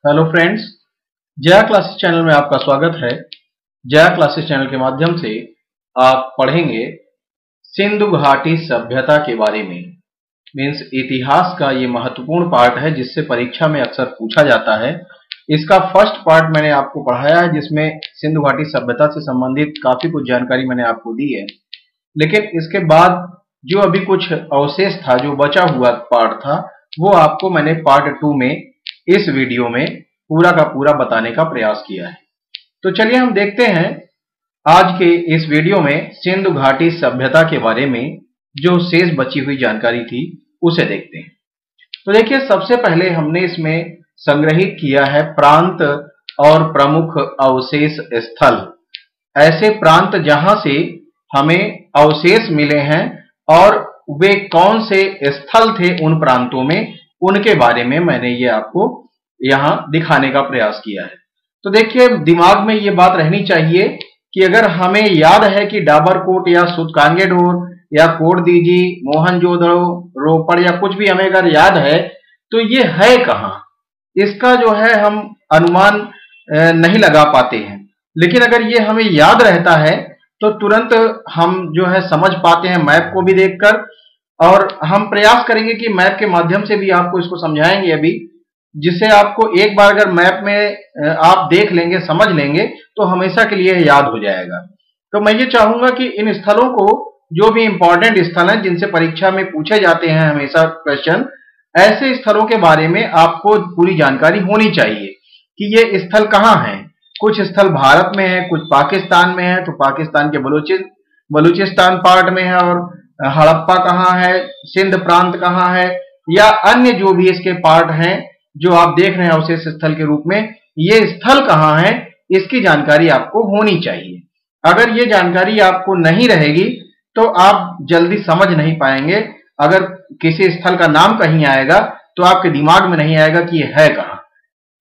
Hello friends, Jaya classes channel में आपका स्वागत है। जया क्लासेस चैनल के माध्यम से आप पढ़ेंगे सिंधु घाटी सभ्यता के बारे में। मीन्स इतिहास का ये महत्वपूर्ण पार्ट है जिससे परीक्षा में अक्सर पूछा जाता है। इसका फर्स्ट पार्ट मैंने आपको पढ़ाया है जिसमें सिंधु घाटी सभ्यता से संबंधित काफी कुछ जानकारी मैंने आपको दी है। लेकिन इसके बाद जो अभी कुछ अवशेष था, जो बचा हुआ पार्ट था, वो आपको मैंने पार्ट 2 में इस वीडियो में पूरा का पूरा बताने का प्रयास किया है। तो चलिए हम देखते हैं आज के इस वीडियो में सिंधु घाटी सभ्यता के बारे में जो शेष बची हुई जानकारी थी उसे देखते हैं। तो देखिए, सबसे पहले हमने इसमें संग्रहित किया है प्रांत और प्रमुख अवशेष स्थल। ऐसे प्रांत जहां से हमें अवशेष मिले हैं और वे कौन से स्थल थे उन प्रांतों में, उनके बारे में मैंने ये आपको यहां दिखाने का प्रयास किया है। तो देखिए, दिमाग में ये बात रहनी चाहिए कि अगर हमें याद है कि डाबरकोट या सूतकांगेडोर या कोटदीजी, मोहनजोदड़ो, रोपड़ या कुछ भी हमें अगर याद है तो ये है कहां, इसका जो है हम अनुमान नहीं लगा पाते हैं। लेकिन अगर ये हमें याद रहता है तो तुरंत हम जो है समझ पाते हैं मैप को भी देखकर, और हम प्रयास करेंगे कि मैप के माध्यम से भी आपको इसको समझाएंगे अभी, जिससे आपको एक बार अगर मैप में आप देख लेंगे, समझ लेंगे, तो हमेशा के लिए याद हो जाएगा। तो मैं ये चाहूंगा कि इन स्थलों को, जो भी इंपॉर्टेंट स्थल हैं जिनसे परीक्षा में पूछे जाते हैं हमेशा क्वेश्चन, ऐसे स्थलों के बारे में आपको पूरी जानकारी होनी चाहिए कि ये स्थल कहाँ हैं। कुछ स्थल भारत में है, कुछ पाकिस्तान में है, तो पाकिस्तान के बलूचिस्तान पार्ट में है, और हड़प्पा कहाँ है, सिंध प्रांत कहाँ है, या अन्य जो भी इसके पार्ट हैं जो आप देख रहे हैं अवशेष स्थल के रूप में, ये स्थल कहाँ है, इसकी जानकारी आपको होनी चाहिए। अगर ये जानकारी आपको नहीं रहेगी तो आप जल्दी समझ नहीं पाएंगे। अगर किसी स्थल का नाम कहीं आएगा तो आपके दिमाग में नहीं आएगा कि ये है कहाँ।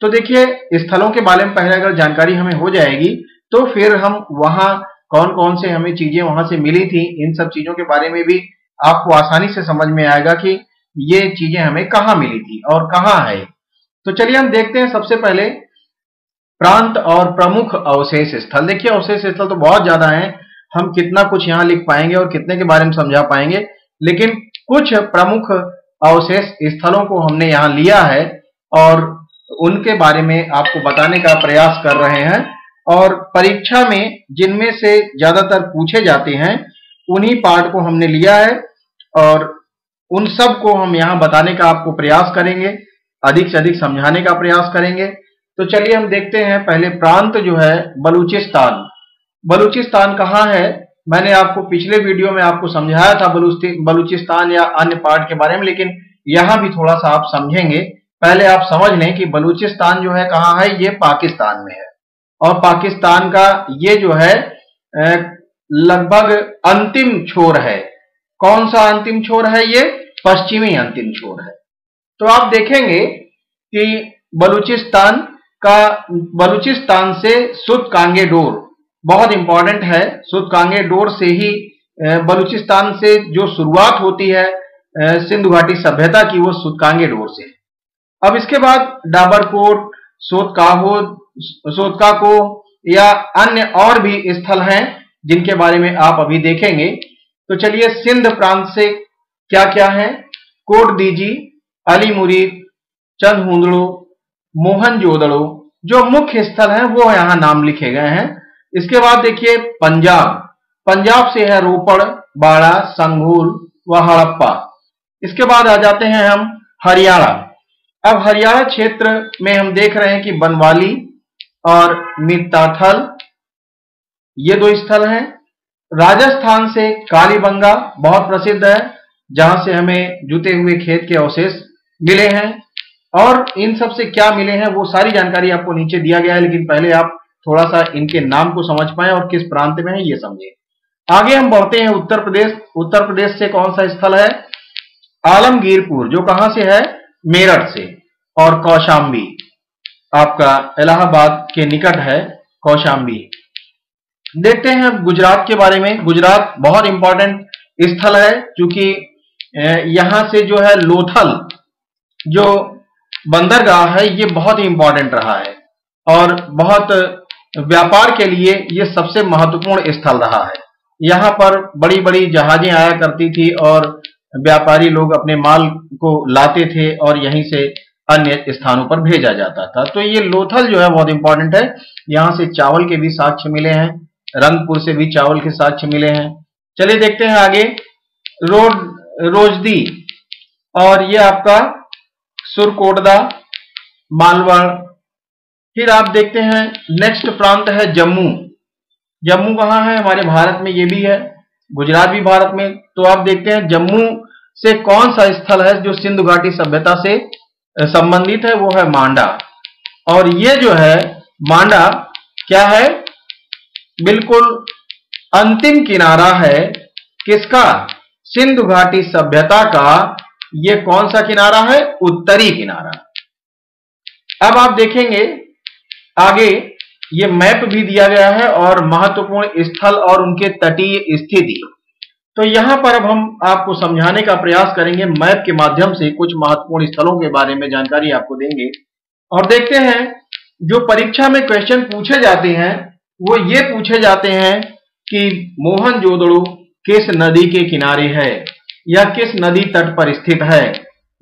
तो देखिए, स्थलों के बारे में पहले अगर जानकारी हमें हो जाएगी तो फिर हम वहां कौन कौन से हमें चीजें वहां से मिली थी, इन सब चीजों के बारे में भी आपको आसानी से समझ में आएगा कि ये चीजें हमें कहाँ मिली थी और कहाँ है। तो चलिए हम देखते हैं सबसे पहले प्रांत और प्रमुख अवशेष स्थल। देखिए, अवशेष स्थल तो बहुत ज्यादा हैं, हम कितना कुछ यहाँ लिख पाएंगे और कितने के बारे में समझा पाएंगे, लेकिन कुछ प्रमुख अवशेष स्थलों को हमने यहाँ लिया है और उनके बारे में आपको बताने का प्रयास कर रहे हैं। और परीक्षा में जिनमें से ज्यादातर पूछे जाते हैं उन्हीं पार्ट को हमने लिया है और उन सब को हम यहाँ बताने का आपको प्रयास करेंगे, अधिक से अधिक समझाने का प्रयास करेंगे। तो चलिए हम देखते हैं पहले प्रांत जो है बलूचिस्तान। बलूचिस्तान कहाँ है, मैंने आपको पिछले वीडियो में आपको समझाया था बलूचिस्तान या अन्य पार्ट के बारे में, लेकिन यहाँ भी थोड़ा सा आप समझेंगे। पहले आप समझ लें कि बलूचिस्तान जो है कहाँ है, ये पाकिस्तान में है, और पाकिस्तान का ये जो है लगभग अंतिम छोर है। कौन सा अंतिम छोर है, ये पश्चिमी अंतिम छोर है। तो आप देखेंगे कि बलूचिस्तान से सूतकांगेडोर बहुत इंपॉर्टेंट है। सूतकांगेडोर से ही बलूचिस्तान से जो शुरुआत होती है सिंधु घाटी सभ्यता की, वो सूतकांगेडोर से। अब इसके बाद डाबरकोट, सोतकाको या अन्य और भी स्थल हैं जिनके बारे में आप अभी देखेंगे। तो चलिए, सिंध प्रांत से क्या क्या है, कोटदीजी, अली मुरीद, चंदहुंदड़ो, मोहनजोदड़ो, जो मुख्य स्थल हैं वो यहाँ नाम लिखे गए हैं। इसके बाद देखिए पंजाब से है रोपड़, बाड़ा, संघूल व हड़प्पा। इसके बाद आ जाते हैं हम हरियाणा। अब हरियाणा क्षेत्र में हम देख रहे हैं कि बनवाली और मित्ताथल, ये दो स्थल हैं। राजस्थान से कालीबंगा बहुत प्रसिद्ध है, जहां से हमें जुते हुए खेत के अवशेष मिले हैं। और इन सब से क्या मिले हैं वो सारी जानकारी आपको नीचे दिया गया है, लेकिन पहले आप थोड़ा सा इनके नाम को समझ पाएं और किस प्रांत में है ये समझें। आगे हम बढ़ते हैं उत्तर प्रदेश। उत्तर प्रदेश से कौन सा स्थल है, आलमगीरपुर, जो कहां से है, मेरठ से, और कौशाम्बी आपका इलाहाबाद के निकट है कौशाम्बी। देखते हैं गुजरात के बारे में। गुजरात बहुत इंपॉर्टेंट स्थल है, क्योंकि यहां से जो है लोथल, जो बंदरगाह है ये बहुत ही इंपॉर्टेंट रहा है और बहुत व्यापार के लिए ये सबसे महत्वपूर्ण स्थल रहा है। यहाँ पर बड़ी बड़ी जहाजें आया करती थी और व्यापारी लोग अपने माल को लाते थे और यहीं से अन्य स्थानों पर भेजा जाता था। तो ये लोथल जो है बहुत इंपॉर्टेंट है। यहाँ से चावल के भी साक्ष्य मिले हैं, रंगपुर से भी चावल के साक्ष्य मिले हैं। चलिए देखते हैं आगे। रोजदी और ये आपका सुरकोटदा, मालवण। फिर आप देखते हैं नेक्स्ट प्रांत है जम्मू। जम्मू कहाँ है? हमारे भारत में ये भी है, गुजरात भी भारत में। तो आप देखते हैं जम्मू से कौन सा स्थल है जो सिंधु घाटी सभ्यता से संबंधित है, वो है मांडा। और ये जो है मांडा क्या है? बिल्कुल अंतिम किनारा है किसका? सिंधु घाटी सभ्यता का। ये कौन सा किनारा है? उत्तरी किनारा। अब आप देखेंगे आगे ये मैप भी दिया गया है और महत्वपूर्ण स्थल और उनके तटीय स्थिति। तो यहां पर अब हम आपको समझाने का प्रयास करेंगे, मैप के माध्यम से कुछ महत्वपूर्ण स्थलों के बारे में जानकारी आपको देंगे। और देखते हैं जो परीक्षा में क्वेश्चन पूछे जाते हैं वो ये पूछे जाते हैं कि मोहनजोदड़ो किस नदी के किनारे है या किस नदी तट पर स्थित है,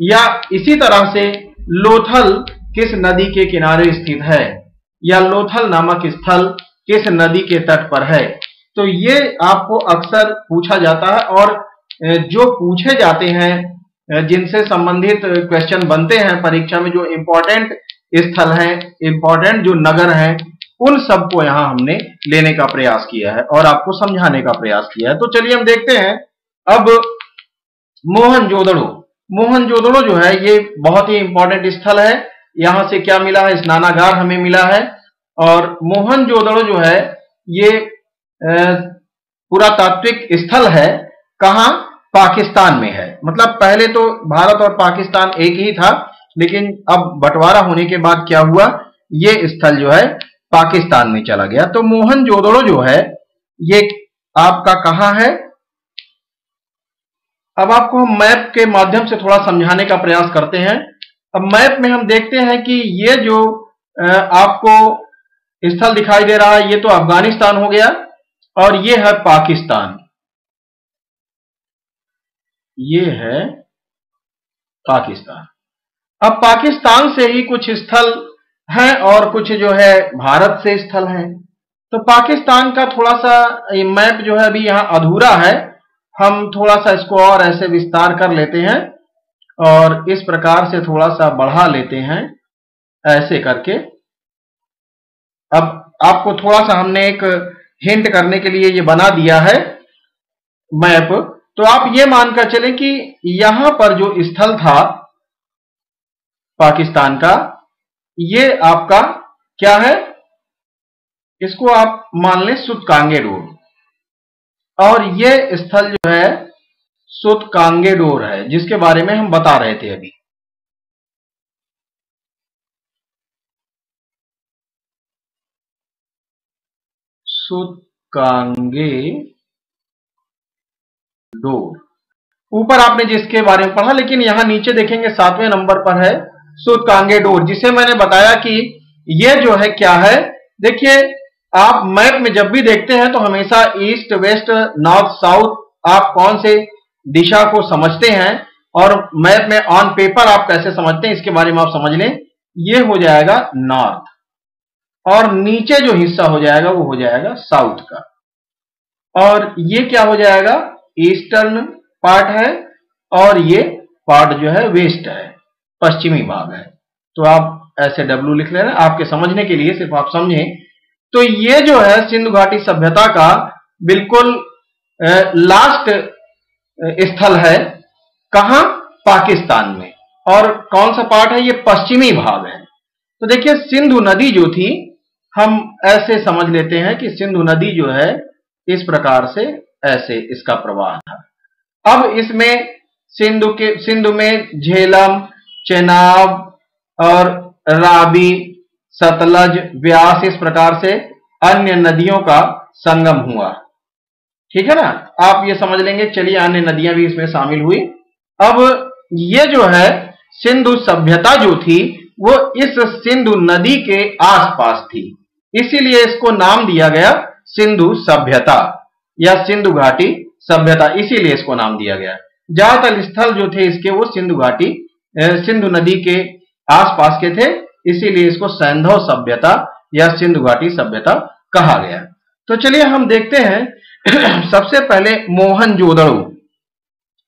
या इसी तरह से लोथल किस नदी के किनारे स्थित है, या लोथल नामक स्थल किस नदी के तट पर है। तो ये आपको अक्सर पूछा जाता है और जो पूछे जाते हैं जिनसे संबंधित क्वेश्चन बनते हैं परीक्षा में, जो इंपॉर्टेंट स्थल हैं, इंपॉर्टेंट जो नगर हैं, उन सबको यहां हमने लेने का प्रयास किया है और आपको समझाने का प्रयास किया है। तो चलिए हम देखते हैं अब मोहनजोदड़ो। मोहनजोदड़ो जो है ये बहुत ही इंपॉर्टेंट स्थल है। यहां से क्या मिला है? स्नानागार हमें मिला है। और मोहनजोदड़ो जो है ये पुरातात्विक स्थल है। कहां? पाकिस्तान में है। मतलब पहले तो भारत और पाकिस्तान एक ही था, लेकिन अब बंटवारा होने के बाद क्या हुआ? ये स्थल जो है पाकिस्तान में चला गया। तो मोहनजोदड़ो जो है ये आपका कहां है? अब आपको हम मैप के माध्यम से थोड़ा समझाने का प्रयास करते हैं। अब मैप में हम देखते हैं कि ये जो आपको स्थल दिखाई दे रहा है ये तो अफगानिस्तान हो गया और ये है पाकिस्तान। ये है पाकिस्तान। अब पाकिस्तान से ही कुछ स्थल हैं और कुछ जो है भारत से स्थल हैं। तो पाकिस्तान का थोड़ा सा मैप जो है अभी यहां अधूरा है। हम थोड़ा सा इसको और ऐसे विस्तार कर लेते हैं और इस प्रकार से थोड़ा सा बढ़ा लेते हैं ऐसे करके। अब आपको थोड़ा सा हमने एक हिंट करने के लिए ये बना दिया है मैप। तो आप ये मानकर चलें कि यहां पर जो स्थल था पाकिस्तान का, ये आपका क्या है? इसको आप मान लें सूतकांगेडोर। और ये स्थल जो है सूतकांगेडोर है, जिसके बारे में हम बता रहे थे अभी। सूतकांगेडोर ऊपर आपने जिसके बारे में पढ़ा, लेकिन यहां नीचे देखेंगे 7वें नंबर पर है सूतकांगेडोर, जिसे मैंने बताया कि ये जो है क्या है। देखिए आप मैप में जब भी देखते हैं तो हमेशा ईस्ट वेस्ट नॉर्थ साउथ आप कौन से दिशा को समझते हैं और मैप में ऑन पेपर आप कैसे समझते हैं इसके बारे में आप समझ लें। ये हो जाएगा नॉर्थ और नीचे जो हिस्सा हो जाएगा वो हो जाएगा साउथ का, और ये क्या हो जाएगा? ईस्टर्न पार्ट है और ये पार्ट जो है वेस्ट है, पश्चिमी भाग है। तो आप ऐसे डब्ल्यू लिख लेना आपके समझने के लिए, सिर्फ आप समझें। तो ये जो है सिंधु घाटी सभ्यता का बिल्कुल लास्ट स्थल है। कहां? पाकिस्तान में। और कौन सा पार्ट है? ये पश्चिमी भाग है। तो देखिए सिंधु नदी जो थी, हम ऐसे समझ लेते हैं कि सिंधु नदी जो है इस प्रकार से ऐसे इसका प्रवाह था। अब इसमें सिंधु में झेलम, चेनाब और रावी, सतलज, व्यास, इस प्रकार से अन्य नदियों का संगम हुआ। ठीक है ना? आप ये समझ लेंगे। चलिए अन्य नदियां भी इसमें शामिल हुई। अब ये जो है सिंधु सभ्यता जो थी वो इस सिंधु नदी के आसपास थी, इसीलिए इसको नाम दिया गया सिंधु सभ्यता या सिंधु घाटी सभ्यता, इसीलिए इसको नाम दिया गया। ज्यादातर स्थल जो थे इसके वो सिंधु घाटी सिंधु नदी के आसपास के थे, इसीलिए इसको सैंधव सभ्यता या सिंधु घाटी सभ्यता कहा गया। तो चलिए हम देखते हैं सबसे पहले मोहनजोदड़ो।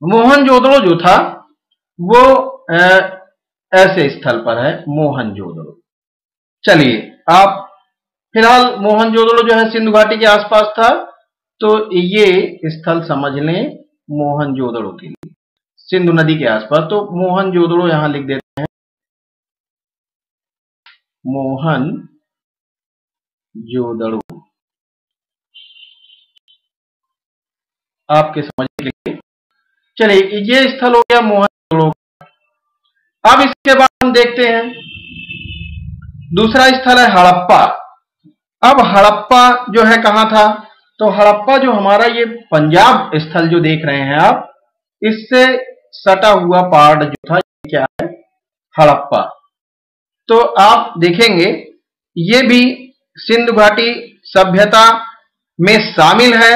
मोहनजोदड़ो जो था वो ऐसे स्थल पर है मोहनजोदड़ो। चलिए आप फिलहाल मोहनजोदड़ो जो है सिंधु घाटी के आसपास था, तो ये स्थल समझ लें मोहनजोदड़ो के लिए, सिंधु नदी के आसपास। तो मोहनजोदड़ो यहां लिख देते हैं, मोहनजोदड़ो आपके समझ के लिए। चलिए ये स्थल हो गया मोहनजोदड़ो। अब इसके बाद हम देखते हैं दूसरा स्थल है हड़प्पा। अब हड़प्पा जो है कहां था, तो हड़प्पा जो हमारा ये पंजाब स्थल जो देख रहे हैं आप, इससे सटा हुआ पार्ट जो था ये क्या है, हड़प्पा। तो आप देखेंगे ये भी सिंधु घाटी सभ्यता में शामिल है,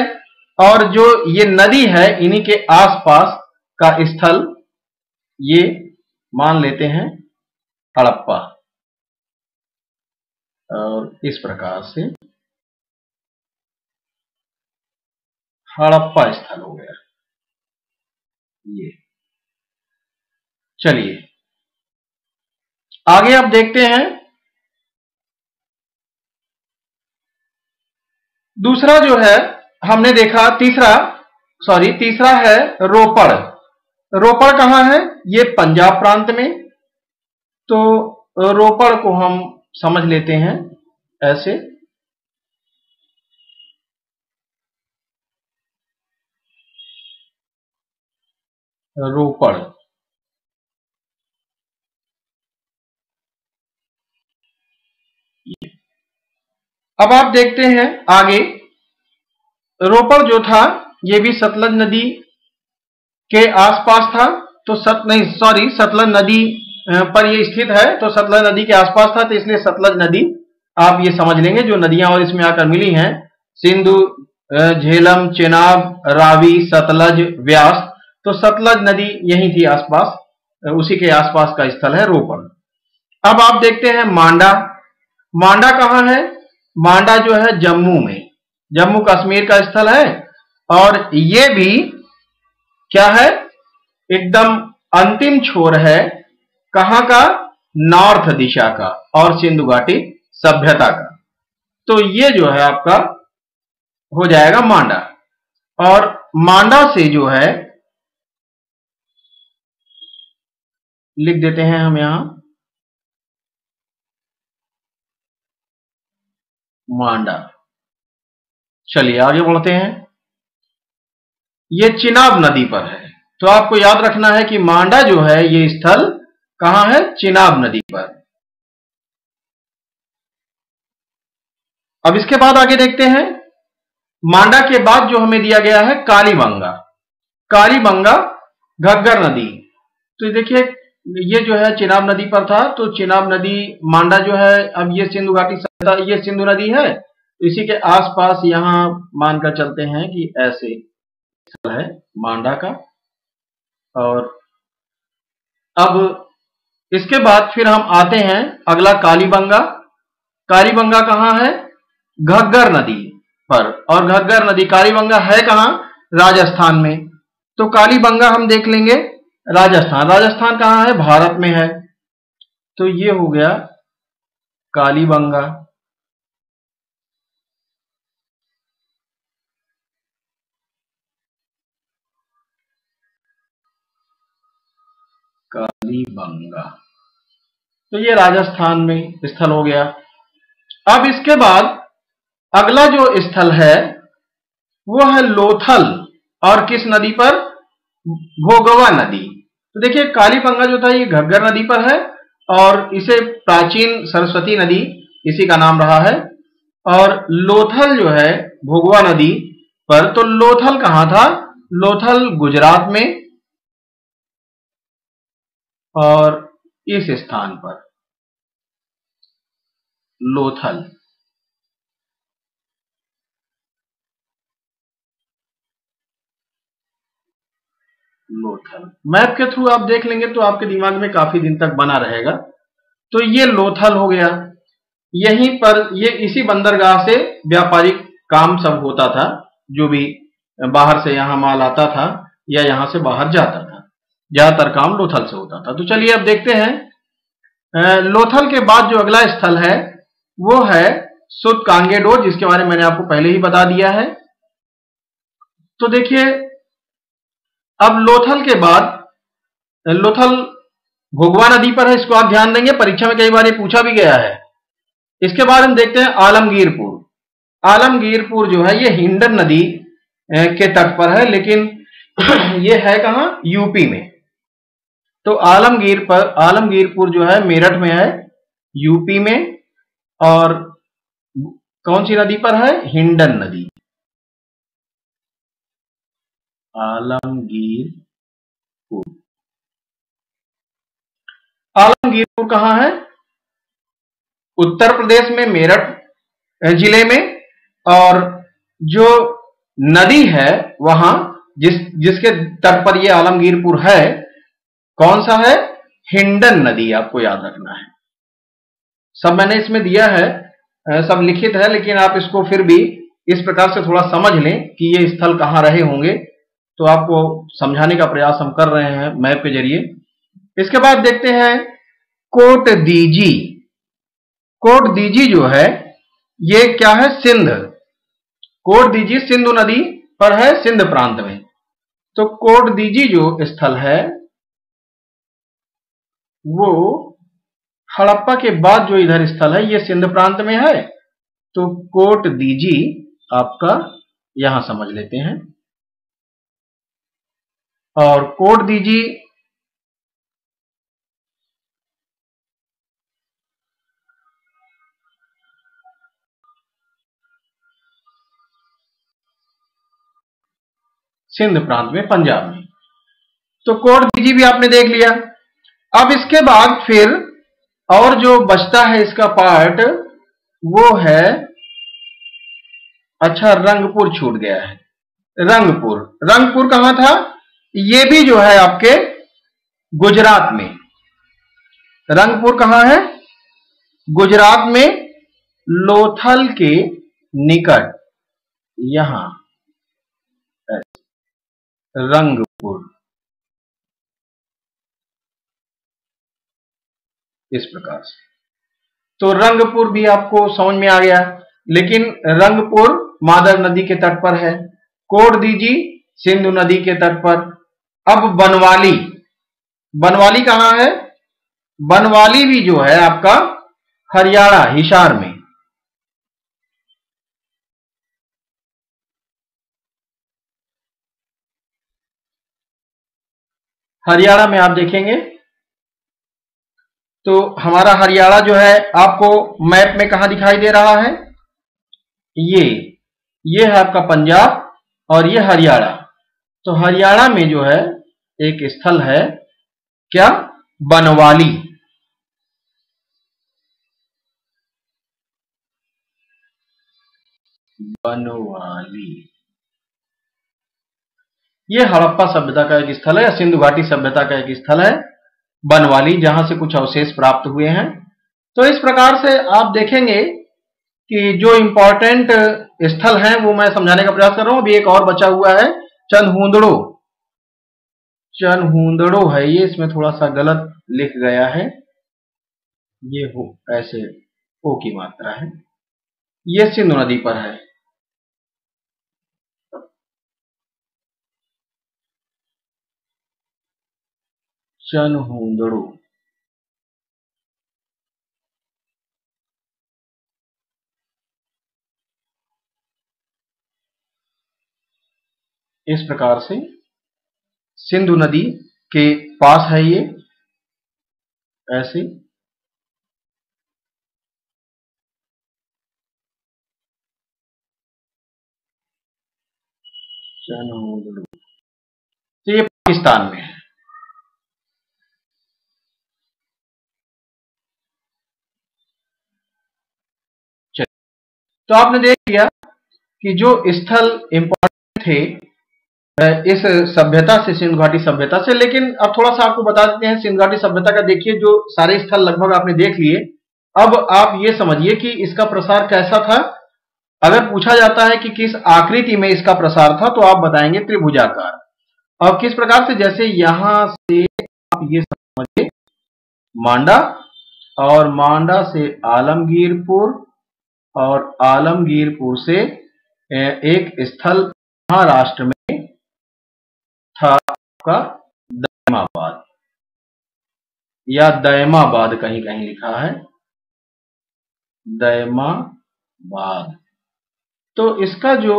और जो ये नदी है इन्हीं के आसपास का स्थल ये मान लेते हैं हड़प्पा। और इस प्रकार से हड़प्पा स्थल हो गया ये। चलिए आगे आप देखते हैं दूसरा जो है हमने देखा, तीसरा है रोपड़। रोपड़ कहां है, ये पंजाब प्रांत में। तो रोपड़ को हम समझ लेते हैं ऐसे, रोपड़। अब आप देखते हैं आगे, रोपड़ जो था ये भी सतलज नदी के आसपास था। तो सतलज नदी पर ये स्थित है, तो सतलज नदी के आसपास था, तो इसलिए सतलज नदी आप ये समझ लेंगे। जो नदियां और इसमें आकर मिली हैं, सिंधु, झेलम, चेनाब, रावी, सतलज, व्यास, तो सतलज नदी यही थी आसपास, उसी के आसपास का स्थल है रोपड़। अब आप देखते हैं मांडा। मांडा कहां है, मांडा जो है जम्मू में, जम्मू कश्मीर का स्थल है। और ये भी क्या है, एकदम अंतिम छोर है कहां का, नॉर्थ दिशा का और सिंधु घाटी सभ्यता का। तो ये जो है आपका हो जाएगा मांडा। और मांडा से जो है लिख देते हैं हम यहां मांडा। चलिए आगे बढ़ते हैं। ये चिनाब नदी पर है, तो आपको याद रखना है कि मांडा जो है ये स्थल कहां है, चिनाब नदी पर। अब इसके बाद आगे देखते हैं, मांडा के बाद जो हमें दिया गया है कालीबंगा। कालीबंगा घग्गर नदी। तो देखिए ये जो है चिनाब नदी पर था, तो चिनाब नदी, मांडा जो है, अब ये सिंधु घाटी सभ्यता, ये सिंधु नदी है, तो इसी के आसपास यहां मानकर चलते हैं कि ऐसे स्थल है मांडा का। और अब इसके बाद फिर हम आते हैं अगला कालीबंगा। कालीबंगा कहां है, घग्गर नदी पर। और घग्गर नदी, कालीबंगा है कहां, राजस्थान में। तो कालीबंगा हम देख लेंगे राजस्थान। राजस्थान कहां है, भारत में है। तो ये हो गया कालीबंगा। कालीबंगा तो ये राजस्थान में स्थल हो गया। अब इसके बाद अगला जो स्थल है वो है लोथल। और किस नदी पर, भोगवा नदी। तो देखिए कालीबंगा जो था ये घग्गर नदी पर है, और इसे प्राचीन सरस्वती नदी इसी का नाम रहा है। और लोथल जो है भोगवा नदी पर। तो लोथल कहां था, लोथल गुजरात में। और इस स्थान पर लोथल। लोथल मैप के थ्रू आप देख लेंगे तो आपके दिमाग में काफी दिन तक बना रहेगा। तो ये लोथल हो गया। यहीं पर ये इसी बंदरगाह से व्यापारिक काम सब होता था, जो भी बाहर से यहां माल आता था या यहां से बाहर जाता था, ज्यादातर काम लोथल से होता था। तो चलिए अब देखते हैं लोथल के बाद जो अगला स्थल है वो है सुतकांगेडो, जिसके बारे में मैंने आपको पहले ही बता दिया है। तो देखिए अब लोथल के बाद, लोथल भोगवा नदी पर है, इसको आप ध्यान देंगे, परीक्षा में कई बार ये पूछा भी गया है। इसके बाद हम देखते हैं आलमगीरपुर। आलमगीरपुर जो है ये हिंडन नदी के तट पर है, लेकिन ये है कहां, यूपी में। तो आलमगीरपुर जो है मेरठ में है, यूपी में। और कौन सी नदी पर है, हिंडन नदी। आलमगीरपुर। आलमगीरपुर कहां है, उत्तर प्रदेश में, मेरठ जिले में। और जो नदी है वहां जिसके तट पर यह आलमगीरपुर है, कौन सा है, हिंडन नदी, आपको याद रखना है। सब मैंने इसमें दिया है, सब लिखित है, लेकिन आप इसको फिर भी इस प्रकार से थोड़ा समझ लें कि ये स्थल कहां रहे होंगे, तो आपको समझाने का प्रयास हम कर रहे हैं मैप के जरिए। इसके बाद देखते हैं कोटदीजी। कोटदीजी जो है ये क्या है, सिंध। कोटदीजी सिंधु नदी पर है, सिंध प्रांत में। तो कोटदीजी जो स्थल है वो हड़प्पा के बाद जो इधर स्थल है ये सिंध प्रांत में है। तो कोटदीजी आपका यहां समझ लेते हैं। और कोटदीजी सिंध प्रांत में, पंजाब में। तो कोटदीजी भी आपने देख लिया। अब इसके बाद फिर और जो बचता है इसका पार्ट वो है, अच्छा रंगपुर छूट गया है। रंगपुर, रंगपुर कहां था, ये भी जो है आपके गुजरात में। रंगपुर कहां है, गुजरात में, लोथल के निकट, यहां रंगपुर, इस प्रकार से। तो रंगपुर भी आपको समझ में आ गया, लेकिन रंगपुर मादर नदी के तट पर है, कोटदीजी सिंधु नदी के तट पर। अब बनवाली, बनवाली कहां है, बनवाली भी जो है आपका हरियाणा, हिसार में। हरियाणा में आप देखेंगे तो हमारा हरियाणा जो है आपको मैप में कहां दिखाई दे रहा है, ये ये है आपका पंजाब और ये हरियाणा। तो हरियाणा में जो है एक स्थल है, क्या, बनवाली। बनवाली ये हड़प्पा सभ्यता का एक स्थल है, या सिंधु घाटी सभ्यता का एक स्थल है बनवाली, जहां से कुछ अवशेष प्राप्त हुए हैं। तो इस प्रकार से आप देखेंगे कि जो इंपॉर्टेंट स्थल हैं वो मैं समझाने का प्रयास कर रहा हूं। अभी एक और बचा हुआ है, चनहुंदड़ो। चनहुंदड़ो है ये, इसमें थोड़ा सा गलत लिख गया है, ये हो ऐसे ओ की मात्रा है। ये सिंधु नदी पर है। चनहुंदड़ो, इस प्रकार से सिंधु नदी के पास है ये, ऐसे। चनहुंदड़ो, तो ये पाकिस्तान में है। तो आपने देख लिया कि जो स्थल इंपॉर्टेंट थे इस सभ्यता से, सिंधु घाटी सभ्यता से। लेकिन अब थोड़ा सा आपको बता देते हैं सिंधु घाटी सभ्यता का। देखिए जो सारे स्थल लगभग आपने देख लिए, अब आप ये समझिए कि इसका प्रसार कैसा था। अगर पूछा जाता है कि किस आकृति में इसका प्रसार था तो आप बताएंगे त्रिभुजाकार। और किस प्रकार से, जैसे यहां से आप ये समझिए मांडा, और मांडा से आलमगीरपुर, और आलमगीरपुर से एक स्थल महाराष्ट्र में था आपका दैमाबाद, या दैमाबाद कहीं कहीं लिखा है, दैमाबाद। तो इसका जो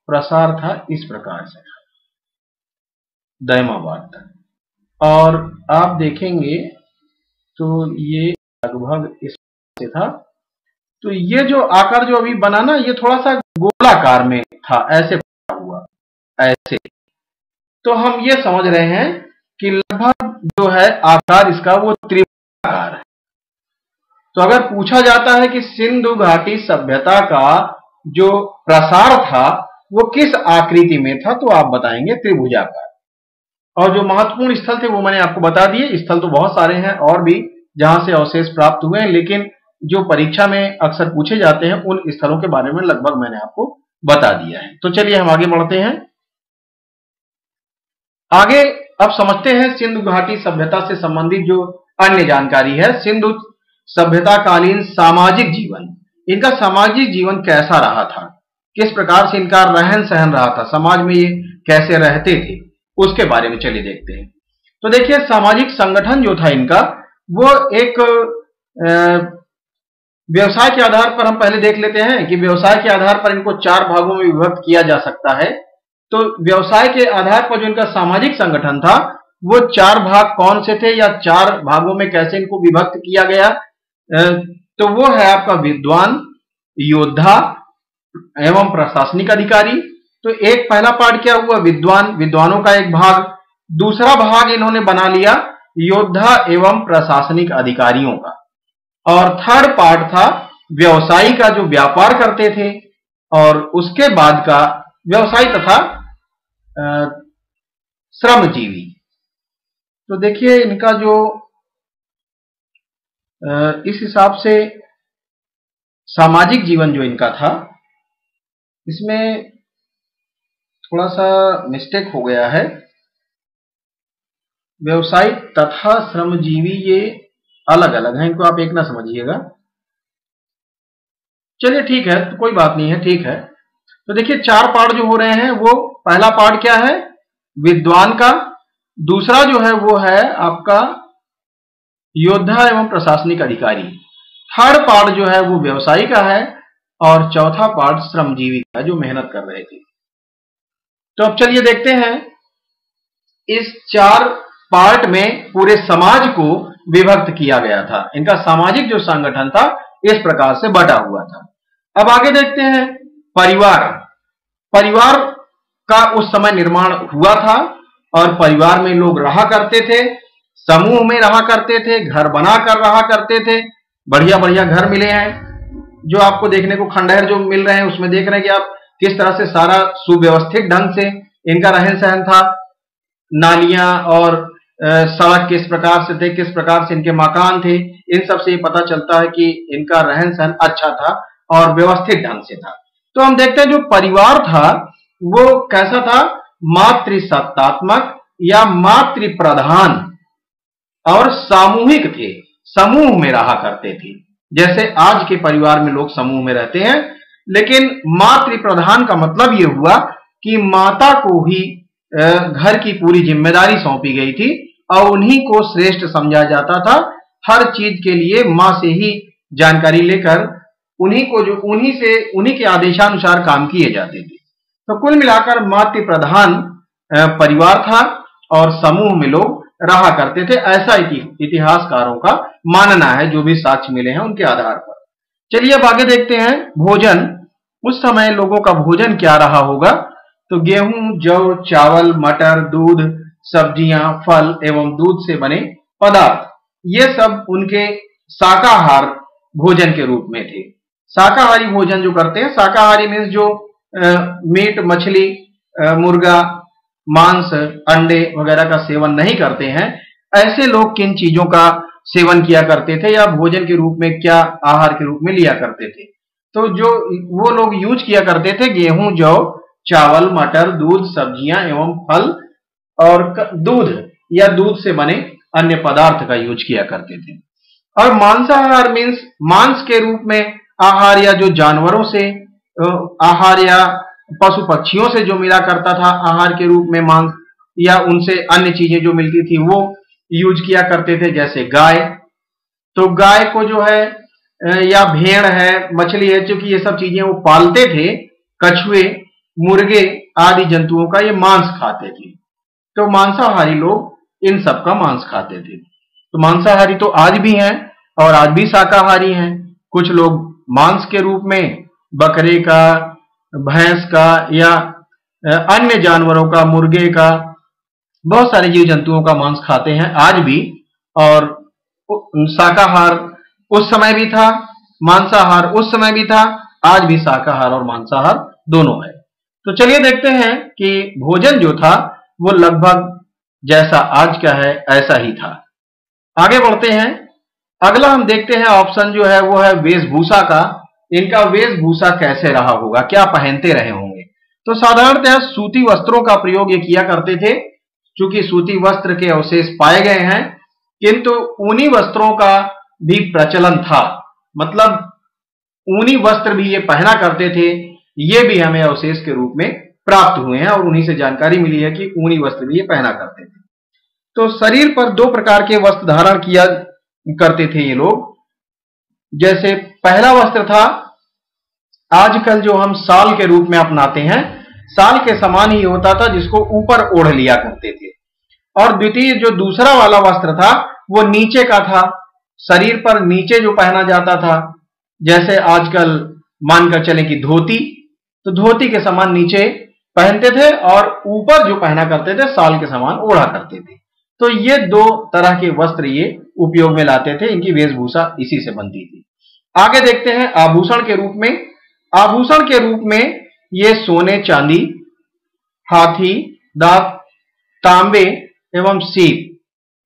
प्रसार था इस प्रकार से था, दैमाबाद तक। और आप देखेंगे तो ये लगभग इस से था। तो ये जो आकार जो अभी बना ना, ये थोड़ा सा गोलाकार में था, ऐसे हुआ ऐसे। तो हम ये समझ रहे हैं कि लगभग जो है आकार इसका वो त्रिभुजाकार है। तो अगर पूछा जाता है कि सिंधु घाटी सभ्यता का जो प्रसार था वो किस आकृति में था, तो आप बताएंगे त्रिभुजाकार। और जो महत्वपूर्ण स्थल थे वो मैंने आपको बता दिए। स्थल तो बहुत सारे हैं और भी जहां से अवशेष प्राप्त हुए हैं, लेकिन जो परीक्षा में अक्सर पूछे जाते हैं उन स्थलों के बारे में लगभग मैंने आपको बता दिया है। तो चलिए हम आगे बढ़ते हैं। आगे अब समझते हैं सिंधु घाटी सभ्यता से संबंधित जो अन्य जानकारी है। सिंधु सभ्यता कालीन सामाजिक जीवन, इनका सामाजिक जीवन कैसा रहा था, किस प्रकार से इनका रहन सहन रहा था, समाज में ये कैसे रहते थे, उसके बारे में चलिए देखते हैं। तो देखिए सामाजिक संगठन जो था इनका, वो एक व्यवसाय के आधार पर हम पहले देख लेते हैं कि व्यवसाय के आधार पर इनको 4 भागों में विभक्त किया जा सकता है। तो व्यवसाय के आधार पर जो इनका सामाजिक संगठन था वो 4 भाग कौन से थे, या 4 भागों में कैसे इनको विभक्त किया गया, तो वो है आपका विद्वान, योद्धा एवं प्रशासनिक अधिकारी। तो एक पहला पार्ट क्या हुआ, विद्वान, विद्वानों का एक भाग। दूसरा भाग इन्होंने बना लिया योद्धा एवं प्रशासनिक अधिकारियों का। और थर्ड पार्ट था व्यवसायी का, जो व्यापार करते थे। और उसके बाद का व्यवसायी तथा श्रमजीवी। तो देखिए इनका जो इस हिसाब से सामाजिक जीवन जो इनका था, इसमें थोड़ा सा मिस्टेक हो गया है। व्यवसायी तथा श्रमजीवी ये अलग अलग हैं, इनको आप एक ना समझिएगा। चलिए ठीक है, तो कोई बात नहीं है, ठीक है। तो देखिए 4 पार्ट जो हो रहे हैं, वो पहला पार्ट क्या है, विद्वान का। दूसरा जो है वो है आपका योद्धा एवं प्रशासनिक अधिकारी। थर्ड पार्ट जो है वो व्यवसायी का है। और चौथा पार्ट श्रमजीवी का, जो मेहनत कर रहे थे। तो अब चलिए देखते हैं इस 4 पार्ट में पूरे समाज को विभक्त किया गया था। इनका सामाजिक जो संगठन था इस प्रकार से बटा हुआ था। अब आगे देखते हैं परिवार। परिवार का उस समय निर्माण हुआ था और परिवार में लोग रहा करते थे, समूह में रहा करते थे, घर बनाकर रहा करते थे। बढ़िया बढ़िया घर मिले हैं जो आपको देखने को, खंडहर जो मिल रहे हैं उसमें देख रहे हैं कि आप किस तरह से सारा सुव्यवस्थित ढंग से इनका रहन सहन था। नालियां और सड़क किस प्रकार से थे, किस प्रकार से इनके मकान थे, इन सब से ये पता चलता है कि इनका रहन सहन अच्छा था और व्यवस्थित ढंग से था। तो हम देखते हैं जो परिवार था वो कैसा था, मातृसत्तात्मक या मातृ प्रधान और सामूहिक थे, समूह में रहा करते थे। जैसे आज के परिवार में लोग समूह में रहते हैं, लेकिन मातृ प्रधान का मतलब यह हुआ कि माता को ही घर की पूरी जिम्मेदारी सौंपी गई थी और उन्हीं को श्रेष्ठ समझा जाता था। हर चीज के लिए मां से ही जानकारी लेकर उन्हीं के आदेशानुसार काम किए जाते थे। तो कुल मिलाकर मातृ प्रधान परिवार था और समूह में लोग रहा करते थे, ऐसा इतिहासकारों का मानना है, जो भी साक्ष्य मिले हैं उनके आधार पर। चलिए अब आगे देखते हैं भोजन। उस समय लोगों का भोजन क्या रहा होगा, तो गेहूं, जौ, चावल, मटर, दूध, सब्जियां, फल एवं दूध से बने पदार्थ, ये सब उनके शाकाहार भोजन के रूप में थे। शाकाहारी भोजन जो करते हैं, शाकाहारी मीन्स जो मीट, मछली, मुर्गा, मांस, अंडे वगैरह का सेवन नहीं करते हैं, ऐसे लोग किन चीजों का सेवन किया करते थे या भोजन के रूप में क्या आहार के रूप में लिया करते थे? तो जो वो लोग यूज किया करते थे गेहूं, जौ, चावल, मटर, दूध, सब्जियां एवं फल और दूध या दूध से बने अन्य पदार्थ का यूज किया करते थे। और मांसाहार मीन्स मांस के रूप में आहार या जो जानवरों से आहार या पशु पक्षियों से जो मिला करता था आहार के रूप में मांस या उनसे अन्य चीजें जो मिलती थी वो यूज किया करते थे, जैसे गाय। तो गाय को जो है या भेड़ है, मछली है, क्योंकि ये सब चीजें वो पालते थे, कछुए, मुर्गे आदि जंतुओं का ये मांस खाते थे। तो मांसाहारी लोग इन सब का मांस खाते थे। तो मांसाहारी तो आज भी हैं और आज भी शाकाहारी हैं। कुछ लोग मांस के रूप में बकरे का, भैंस का या अन्य जानवरों का, मुर्गे का, बहुत सारे जीव जंतुओं का मांस खाते हैं आज भी। और शाकाहार उस समय भी था, मांसाहार उस समय भी था, आज भी शाकाहार और मांसाहार दोनों है। तो चलिए देखते हैं कि भोजन जो था वो लगभग जैसा आज का है ऐसा ही था। आगे बढ़ते हैं। अगला हम देखते हैं ऑप्शन जो है वो है वेशभूषा का। इनका वेशभूषा कैसे रहा होगा, क्या पहनते रहे होंगे? तो साधारणतः सूती वस्त्रों का प्रयोग ये किया करते थे, क्योंकि सूती वस्त्र के अवशेष पाए गए हैं, किंतु ऊनी वस्त्रों का भी प्रचलन था। मतलब ऊनी वस्त्र भी ये पहना करते थे, ये भी हमें अवशेष के रूप में प्राप्त हुए हैं और उन्हीं से जानकारी मिली है कि ऊनी वस्त्र भी ये पहना करते थे। तो शरीर पर दो प्रकार के वस्त्र धारण किया करते थे ये लोग। जैसे पहला वस्त्र था, आजकल जो हम शाल के रूप में अपनाते हैं, शाल के समान ही होता था, जिसको ऊपर ओढ़ लिया करते थे। और द्वितीय जो दूसरा वाला वस्त्र था वो नीचे का था, शरीर पर नीचे जो पहना जाता था। जैसे आजकल मानकर चले कि धोती, तो धोती के समान नीचे पहनते थे और ऊपर जो पहना करते थे शाल के समान ओढ़ा करते थे। तो ये दो तरह के वस्त्र ये उपयोग में लाते थे, इनकी वेशभूषा इसी से बनती थी। आगे देखते हैं आभूषण के रूप में। आभूषण के रूप में ये सोने, चांदी, हाथी दांत, तांबे एवं सीप,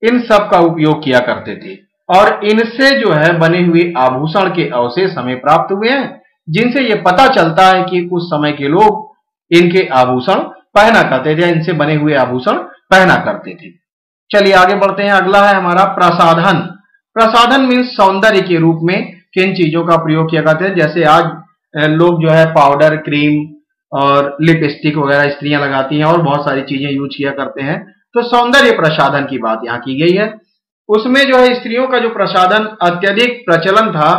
इन सब का उपयोग किया करते थे। और इनसे जो है बने हुए आभूषण के अवशेष हमें प्राप्त हुए हैं, जिनसे ये पता चलता है कि उस समय के लोग इनके आभूषण पहना करते थे, इनसे बने हुए आभूषण पहना करते थे। चलिए आगे बढ़ते हैं। अगला है हमारा प्रसाधन। प्रसाधन मीन्स सौंदर्य के रूप में किन चीजों का प्रयोग किया करते हैं। जैसे आज लोग जो है पाउडर, क्रीम और लिपस्टिक वगैरह स्त्रियां लगाती हैं और बहुत सारी चीजें यूज किया करते हैं। तो सौंदर्य प्रसाधन की बात यहाँ की गई है। उसमें जो है स्त्रियों का जो प्रसाधन अत्यधिक प्रचलन था,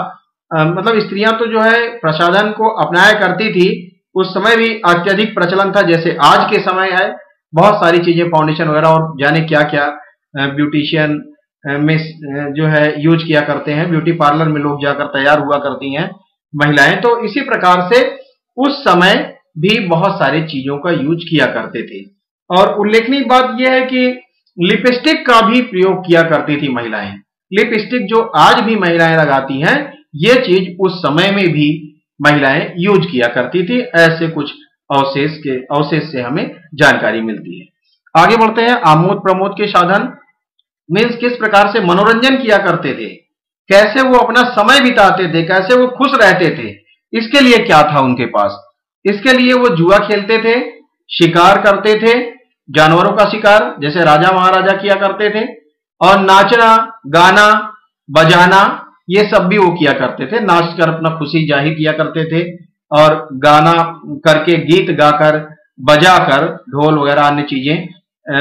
मतलब स्त्रियां तो जो है प्रसाधन को अपनाया करती थी, उस समय भी अत्यधिक प्रचलन था। जैसे आज के समय है, बहुत सारी चीजें फाउंडेशन वगैरह और जाने क्या क्या ब्यूटिशियन में जो है यूज किया करते हैं, ब्यूटी पार्लर में लोग जाकर तैयार हुआ करती हैं महिलाएं। तो इसी प्रकार से उस समय भी बहुत सारी चीजों का यूज किया करते थे। और उल्लेखनीय बात यह है कि लिपस्टिक का भी प्रयोग किया करती थी महिलाएं। लिपस्टिक जो आज भी महिलाएं लगाती हैं, ये चीज उस समय में भी महिलाएं यूज किया करती थी। ऐसे कुछ अवशेष से हमें जानकारी मिलती है। आगे बढ़ते हैं। आमोद प्रमोद के साधन मीन्स किस प्रकार से मनोरंजन किया करते थे, कैसे वो अपना समय बिताते थे, कैसे वो खुश रहते थे, इसके लिए क्या था उनके पास। इसके लिए वो जुआ खेलते थे, शिकार करते थे, जानवरों का शिकार जैसे राजा महाराजा किया करते थे, और नाचना, गाना, बजाना ये सब भी वो किया करते थे। नाच कर अपना खुशी जाहिर किया करते थे और गाना करके, गीत गाकर, बजाकर, ढोल वगैरह अन्य चीजें,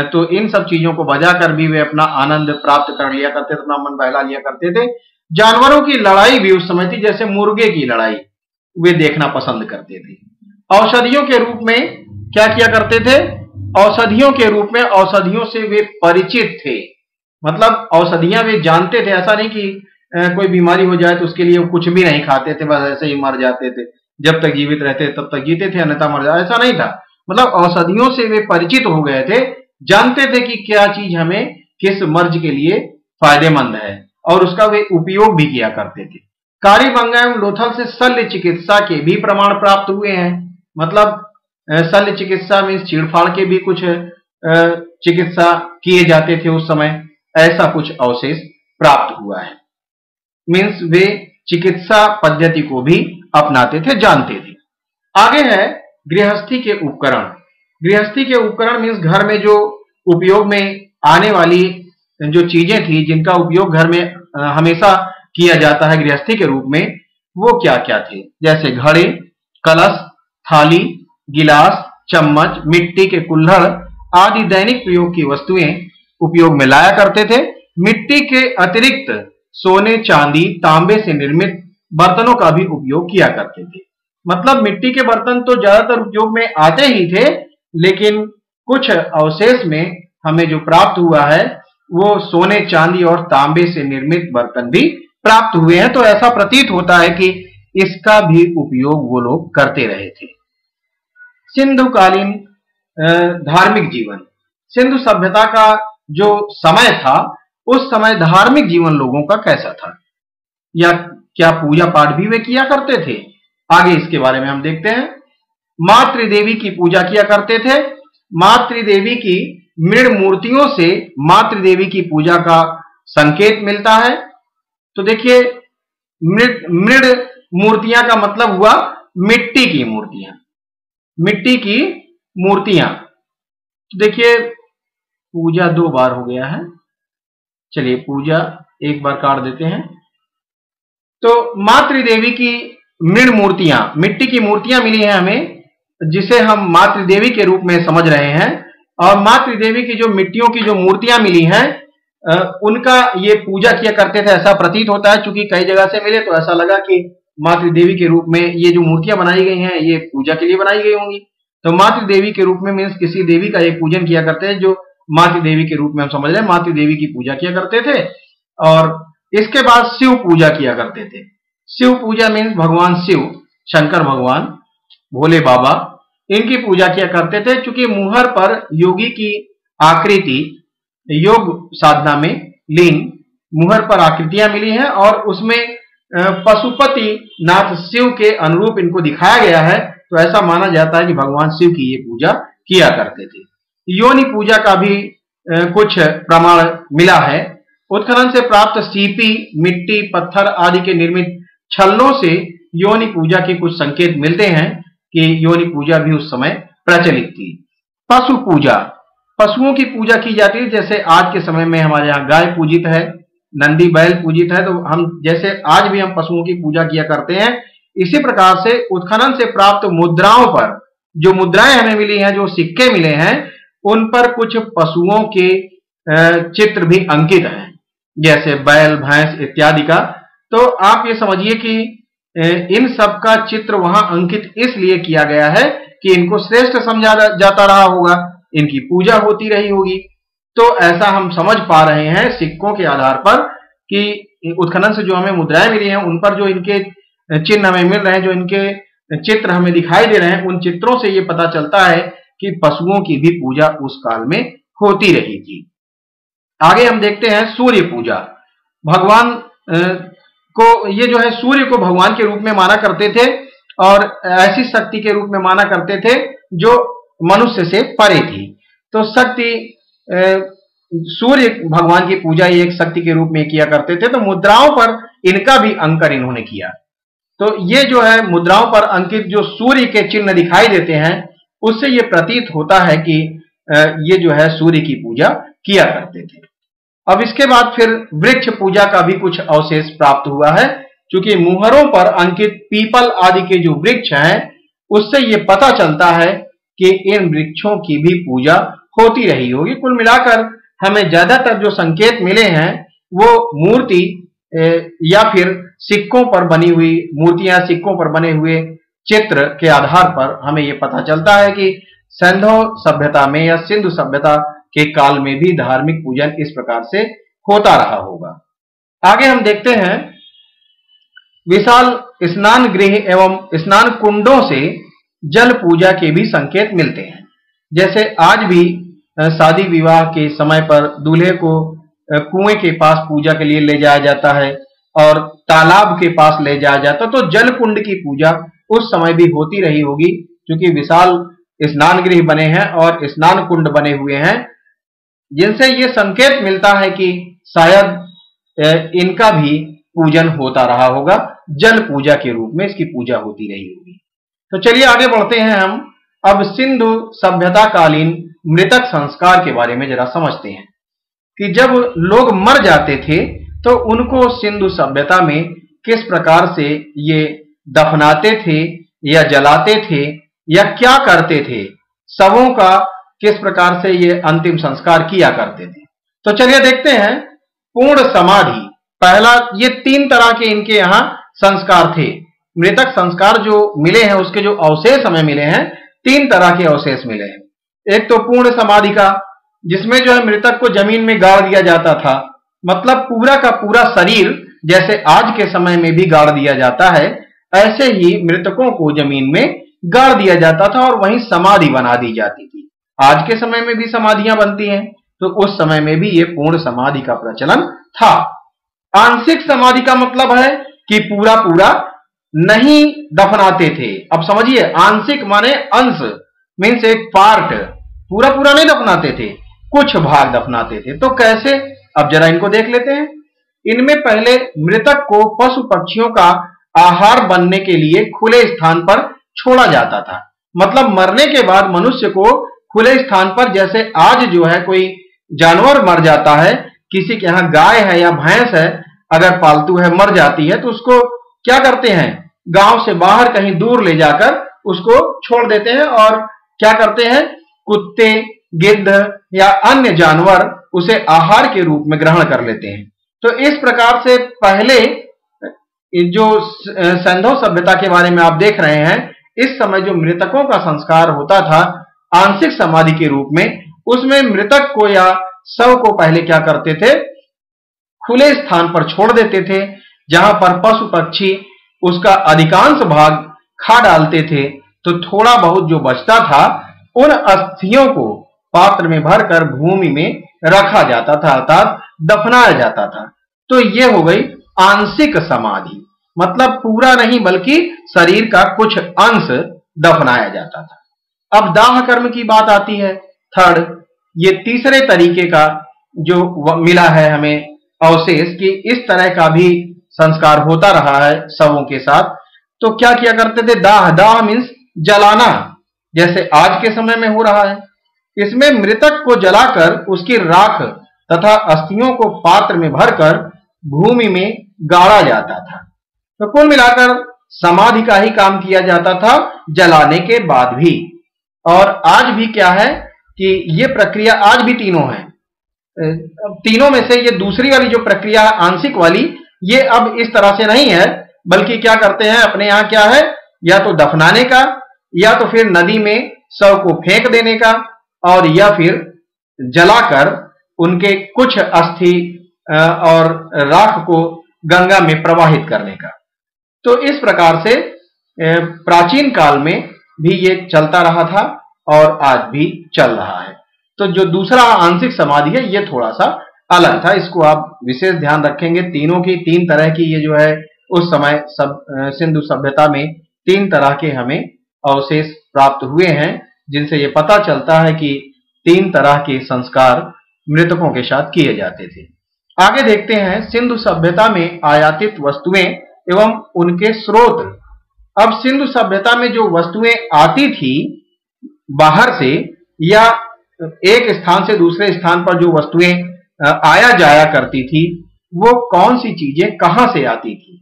तो इन सब चीजों को बजाकर भी वे अपना आनंद प्राप्त कर लिया करते थे, अपना मन बहला लिया करते थे। जानवरों की लड़ाई भी उस समय थी, जैसे मुर्गे की लड़ाई वे देखना पसंद करते थे। औषधियों के रूप में क्या किया करते थे, औषधियों के रूप में औषधियों से वे परिचित थे। मतलब औषधियां वे जानते थे, ऐसा नहीं कि कोई बीमारी हो जाए तो उसके लिए कुछ भी नहीं खाते थे, बस ऐसे ही मर जाते थे। जब तक जीवित रहते तब तक जीते थे, अन्यथा मर जाए, ऐसा नहीं था। मतलब औषधियों से वे परिचित हो गए थे, जानते थे कि क्या चीज हमें किस मर्ज के लिए फायदेमंद है और उसका वे उपयोग भी किया करते थे। कालीबंगा एवं लोथल से शल्य चिकित्सा के भी प्रमाण प्राप्त हुए हैं। मतलब शल्य चिकित्सा मीन्स चीड़फाड़ के भी कुछ चिकित्सा किए जाते थे उस समय, ऐसा कुछ अवशेष प्राप्त हुआ है। मीन्स वे चिकित्सा पद्धति को भी अपनाते थे, जानते थे। आगे है गृहस्थी के उपकरण। गृहस्थी के उपकरण मीन्स घर में जो उपयोग में आने वाली जो चीजें थी, जिनका उपयोग घर में हमेशा किया जाता है गृहस्थी के रूप में, वो क्या क्या थे? जैसे घड़े, कलश, थाली, गिलास, चम्मच, मिट्टी के कुल्हड़ आदि दैनिक प्रयोग की वस्तुएं उपयोग में लाया करते थे। मिट्टी के अतिरिक्त सोने, चांदी, तांबे से निर्मित बर्तनों का भी उपयोग किया करते थे। मतलब मिट्टी के बर्तन तो ज्यादातर उपयोग में आते ही थे, लेकिन कुछ अवशेष में हमें जो प्राप्त हुआ है वो सोने, चांदी और तांबे से निर्मित बर्तन भी प्राप्त हुए हैं। तो ऐसा प्रतीत होता है कि इसका भी उपयोग वो लोग करते रहे थे। सिंधुकालीन धार्मिक जीवन। सिंधु सभ्यता का जो समय था, उस समय धार्मिक जीवन लोगों का कैसा था, या क्या पूजा पाठ भी वे किया करते थे? आगे इसके बारे में हम देखते हैं। मातृदेवी की पूजा किया करते थे। मातृदेवी की मृण मूर्तियों से मातृदेवी की पूजा का संकेत मिलता है। तो देखिए, मृण मूर्तियां का मतलब हुआ मिट्टी की मूर्तियां, मिट्टी की मूर्तियां। तो देखिए, पूजा 2 बार हो गया है, चलिए पूजा 1 बार काट देते हैं। तो मातृदेवी की मृण मूर्तियां, मिट्टी की मूर्तियां मिली हैं हमें, जिसे हम मातृदेवी के रूप में समझ रहे हैं। और मातृदेवी की जो मिट्टियों की जो मूर्तियां मिली हैं, उनका ये पूजा किया करते थे, ऐसा प्रतीत होता है। चूंकि कई जगह से मिले तो ऐसा लगा कि मातृदेवी के रूप में ये जो मूर्तियां बनाई गई हैं ये पूजा के लिए बनाई गई होंगी। तो मातृदेवी के रूप में मीन्स किसी देवी का एक पूजन किया करते हैं, जो मातृदेवी के रूप में हम समझ रहे हैं, मातृदेवी की पूजा किया करते थे। और इसके बाद शिव पूजा किया करते थे। शिव पूजा मीन्स भगवान शिव, शंकर भगवान, भोले बाबा, इनकी पूजा किया करते थे। चूंकि मुहर पर योगी की आकृति योग साधना में लीन मुहर पर आकृतियां मिली हैं और उसमें पशुपति नाथ शिव के अनुरूप इनको दिखाया गया है। तो ऐसा माना जाता है कि भगवान शिव की ये पूजा किया करते थे। योनि पूजा का भी कुछ प्रमाण मिला है। उत्खनन से प्राप्त सीपी, मिट्टी, पत्थर आदि के निर्मित छल्लों से योनि पूजा के कुछ संकेत मिलते हैं कि योनि पूजा भी उस समय प्रचलित थी। पशु पूजा, पशुओं की पूजा की जाती है। जैसे आज के समय में हमारे यहाँ गाय पूजित है, नंदी बैल पूजित है, तो हम जैसे आज भी हम पशुओं की पूजा किया करते हैं, इसी प्रकार से उत्खनन से प्राप्त मुद्राओं पर जो मुद्राएं हमें मिली हैं, जो सिक्के मिले हैं, उन पर कुछ पशुओं के चित्र भी अंकित हैं, जैसे बैल, भैंस इत्यादि का। तो आप ये समझिए कि इन सब का चित्र वहां अंकित इसलिए किया गया है कि इनको श्रेष्ठ समझा जाता रहा होगा, इनकी पूजा होती रही होगी। तो ऐसा हम समझ पा रहे हैं सिक्कों के आधार पर कि उत्खनन से जो हमें मुद्राएं मिली हैं, उन पर जो इनके चिन्ह हमें मिल रहे हैं, जो इनके चित्र हमें दिखाई दे रहे हैं, उन चित्रों से ये पता चलता है कि पशुओं की भी पूजा उस काल में होती रही थी। आगे हम देखते हैं सूर्य पूजा। भगवान को ये जो है सूर्य को भगवान के रूप में माना करते थे और ऐसी शक्ति के रूप में माना करते थे जो मनुष्य से परे थी। तो शक्ति सूर्य भगवान की पूजा एक शक्ति के रूप में किया करते थे। तो मुद्राओं पर इनका भी अंकन इन्होंने किया। तो ये जो है मुद्राओं पर अंकित जो सूर्य के चिन्ह दिखाई देते हैं, उससे ये प्रतीत होता है कि ये जो है सूर्य की पूजा किया करते थे। अब इसके बाद फिर वृक्ष पूजा का भी कुछ अवशेष प्राप्त हुआ है। क्योंकि मुहरों पर अंकित पीपल आदि के जो वृक्ष हैं, उससे ये पता चलता है कि इन वृक्षों की भी पूजा होती रही होगी। कुल मिलाकर हमें ज्यादातर जो संकेत मिले हैं वो मूर्ति या फिर सिक्कों पर बनी हुई मूर्तियां, सिक्कों पर बने हुए चित्र के आधार पर हमें ये पता चलता है कि सिंधु सभ्यता में या सिंधु सभ्यता के काल में भी धार्मिक पूजन इस प्रकार से होता रहा होगा। आगे हम देखते हैं विशाल स्नान गृह एवं स्नान कुंडों से जल पूजा के भी संकेत मिलते हैं। जैसे आज भी शादी विवाह के समय पर दूल्हे को कुएं के पास पूजा के लिए ले जाया जाता है और तालाब के पास ले जाया जाता, तो जल कुंड की पूजा उस समय भी होती रही होगी, क्योंकि विशाल स्नान गृह बने हैं और स्नान कुंड बने हुए हैं, जिनसे ये संकेत मिलता है कि शायद इनका भी पूजन होता रहा होगा, जल पूजा के रूप में इसकी पूजा होती रही होगी। तो चलिए आगे बढ़ते हैं, हम अब सिंधु सभ्यता कालीन मृतक संस्कार के बारे में जरा समझते हैं कि जब लोग मर जाते थे तो उनको सिंधु सभ्यता में किस प्रकार से ये दफनाते थे या जलाते थे या क्या करते थे, शवों का किस प्रकार से ये अंतिम संस्कार किया करते थे। तो चलिए देखते हैं। पूर्ण समाधि पहला, ये 3 तरह के इनके यहाँ संस्कार थे। मृतक संस्कार जो मिले हैं उसके जो अवशेष हमें मिले हैं, 3 तरह के अवशेष मिले हैं। एक तो पूर्ण समाधि का, जिसमें जो है मृतक को जमीन में गाड़ दिया जाता था, मतलब पूरा का पूरा शरीर जैसे आज के समय में भी गाड़ दिया जाता है, ऐसे ही मृतकों को जमीन में गाड़ दिया जाता था और वहीं समाधि बना दी जाती थी। आज के समय में भी समाधियां बनती हैं, तो उस समय में भी ये पूर्ण समाधि का प्रचलन था। आंशिक समाधि का मतलब है कि पूरा पूरा नहीं दफनाते थे। अब समझिए, आंशिक माने अंश, मीन्स एक पार्ट, पूरा पूरा नहीं दफनाते थे, कुछ भाग दफनाते थे। तो कैसे, अब जरा इनको देख लेते हैं। इनमें पहले मृतक को पशु पक्षियों का आहार बनने के लिए खुले स्थान पर छोड़ा जाता था। मतलब मरने के बाद मनुष्य को खुले स्थान पर, जैसे आज जो है कोई जानवर मर जाता है, किसी के यहाँ गाय है या भैंस है, अगर पालतू है मर जाती है, तो उसको क्या करते हैं, गांव से बाहर कहीं दूर ले जाकर उसको छोड़ देते हैं और क्या करते हैं, कुत्ते, गिद्ध या अन्य जानवर उसे आहार के रूप में ग्रहण कर लेते हैं। तो इस प्रकार से पहले जो सिंधु सभ्यता के बारे में आप देख रहे हैं, इस समय जो मृतकों का संस्कार होता था आंशिक समाधि के रूप में, उसमें मृतक को या शव को पहले क्या करते थे, खुले स्थान पर छोड़ देते थे, जहां पर पशु पक्षी उसका अधिकांश भाग खा डालते थे। तो थोड़ा बहुत जो बचता था उन अस्थियों को पात्र में भरकर भूमि में रखा जाता था, अर्थात दफनाया जाता था। तो ये हो गई आंशिक समाधि, मतलब पूरा नहीं बल्कि शरीर का कुछ अंश दफनाया जाता था। अब दाह कर्म की बात आती है, थर्ड, ये तीसरे तरीके का जो मिला है हमें अवशेष कि इस तरह का भी संस्कार होता रहा है शवों के साथ। तो क्या किया करते थे, दाह, दाह मीन्स जलाना, जैसे आज के समय में हो रहा है। इसमें मृतक को जलाकर उसकी राख तथा अस्थियों को पात्र में भरकर भूमि में गाड़ा जाता था। तो कुल मिलाकर समाधि का ही काम किया जाता था जलाने के बाद भी। और आज भी क्या है कि ये प्रक्रिया आज भी तीनों है। तीनों में से ये दूसरी वाली जो प्रक्रिया है आंशिक वाली, ये अब इस तरह से नहीं है, बल्कि क्या करते हैं अपने यहाँ क्या है, या तो दफनाने का, या तो फिर नदी में शव को फेंक देने का, और या फिर जलाकर उनके कुछ अस्थि और राख को गंगा में प्रवाहित करने का। तो इस प्रकार से प्राचीन काल में भी ये चलता रहा था और आज भी चल रहा है। तो जो दूसरा आंशिक समाधि है ये थोड़ा सा अलग था, इसको आप विशेष ध्यान रखेंगे। तीनों की 3 तरह की ये जो है उस समय सिंधु सभ्यता में 3 तरह के हमें अवशेष प्राप्त हुए हैं, जिनसे ये पता चलता है कि 3 तरह के संस्कार मृतकों के साथ किए जाते थे। आगे देखते हैं सिंधु सभ्यता में आयातित वस्तुएं एवं उनके स्रोत। अब सिंधु सभ्यता में जो वस्तुएं आती थी बाहर से, या एक स्थान से दूसरे स्थान पर जो वस्तुएं आया जाया करती थी, वो कौन सी चीजें कहां से आती थी,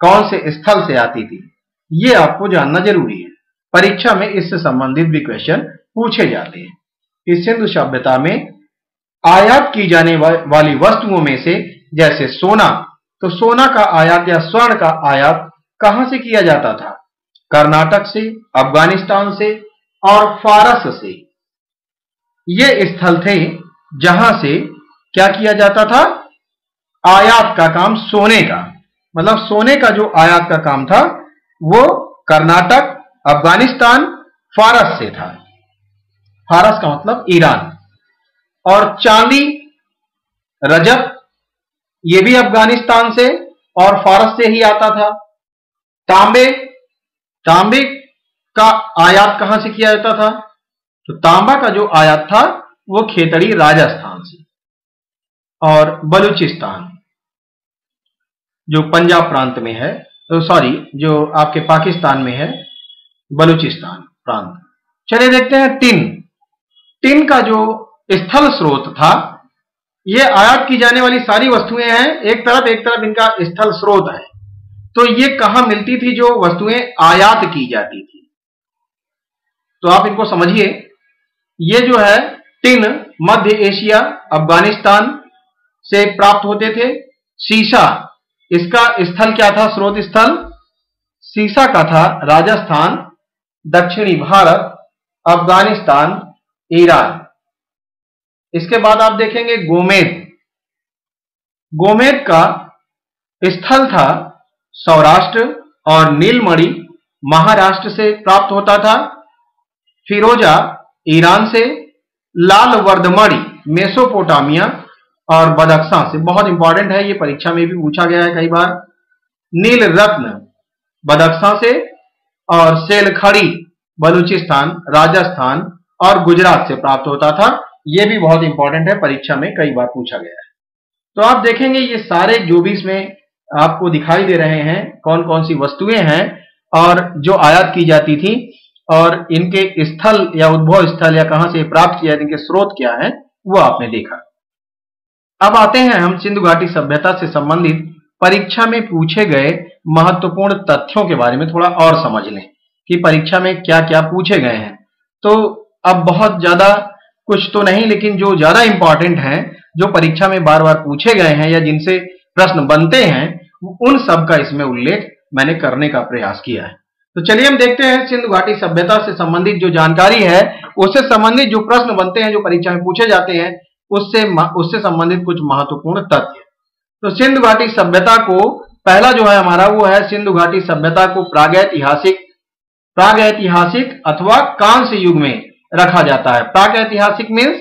कौन से स्थल से आती थी, ये आपको जानना जरूरी है। परीक्षा में इससे संबंधित भी क्वेश्चन पूछे जाते हैं। इस सिंधु सभ्यता में आयात की जाने वाली वस्तुओं में से, जैसे सोना, तो सोना का आयात या स्वर्ण का आयात कहां से किया जाता था, कर्नाटक से, अफगानिस्तान से और फारस से। ये स्थल थे जहां से क्या किया जाता था, आयात का काम सोने का, मतलब सोने का जो आयात का काम था वो कर्नाटक, अफगानिस्तान, फारस से था। फारस का मतलब ईरान। और चांदी, रजत, ये भी अफगानिस्तान से और फारस से ही आता था। तांबे का आयात कहां से किया जाता था? तो तांबा का जो आयात था वो खेतड़ी राजस्थान से, और बलूचिस्तान जो पंजाब प्रांत में है, सॉरी जो आपके पाकिस्तान में है, बलूचिस्तान प्रांत। चलिए देखते हैं टिन का जो स्थल स्रोत था, ये आयात की जाने वाली सारी वस्तुएं हैं, एक तरफ इनका स्थल स्रोत है। तो ये कहां मिलती थी जो वस्तुएं आयात की जाती थी? तो आप इनको समझिए, ये जो है टिन मध्य एशिया, अफगानिस्तान से प्राप्त होते थे। सीसा, इसका स्थल क्या था? स्रोत स्थल सीसा का था राजस्थान, दक्षिणी भारत, अफगानिस्तान, ईरान। इसके बाद आप देखेंगे गोमेद का स्थल था सौराष्ट्र, और नीलमणि महाराष्ट्र से प्राप्त होता था। फिरोजा ईरान से, लाल वर्दमणि मेसोपोटामिया और बदख्शां से। बहुत इंपॉर्टेंट है, ये परीक्षा में भी पूछा गया है कई बार। नील रत्न बदख्शां से, और सेलखड़ी बलूचिस्तान, राजस्थान और गुजरात से प्राप्त होता था। यह भी बहुत इंपॉर्टेंट है, परीक्षा में कई बार पूछा गया है। तो आप देखेंगे ये सारे जो भी इसमें आपको दिखाई दे रहे हैं, कौन कौन सी वस्तुएं हैं और जो आयात की जाती थी, और इनके स्थल या उद्भव स्थल या कहां से प्राप्त किया, इनके स्रोत क्या है, वो आपने देखा। अब आते हैं हम सिंधु घाटी सभ्यता से संबंधित परीक्षा में पूछे गए महत्वपूर्ण तथ्यों के बारे में थोड़ा और समझ लें कि परीक्षा में क्या क्या पूछे गए हैं। तो अब बहुत ज्यादा कुछ तो नहीं, लेकिन जो ज्यादा इंपॉर्टेंट हैं, जो परीक्षा में बार बार पूछे गए हैं या जिनसे प्रश्न बनते हैं, उन सब का इसमें उल्लेख मैंने करने का प्रयास किया है। तो चलिए हम देखते हैं सिंधु घाटी सभ्यता से संबंधित जो जानकारी है, उससे संबंधित जो प्रश्न बनते हैं, जो परीक्षा में पूछे जाते हैं, उससे संबंधित कुछ महत्वपूर्ण तथ्य। तो सिंधु घाटी सभ्यता को पहला जो है हमारा, वो है सिंधु घाटी सभ्यता को प्रागैतिहासिक अथवा कांस्य युग में रखा जाता है। प्रागैतिहासिक मीन्स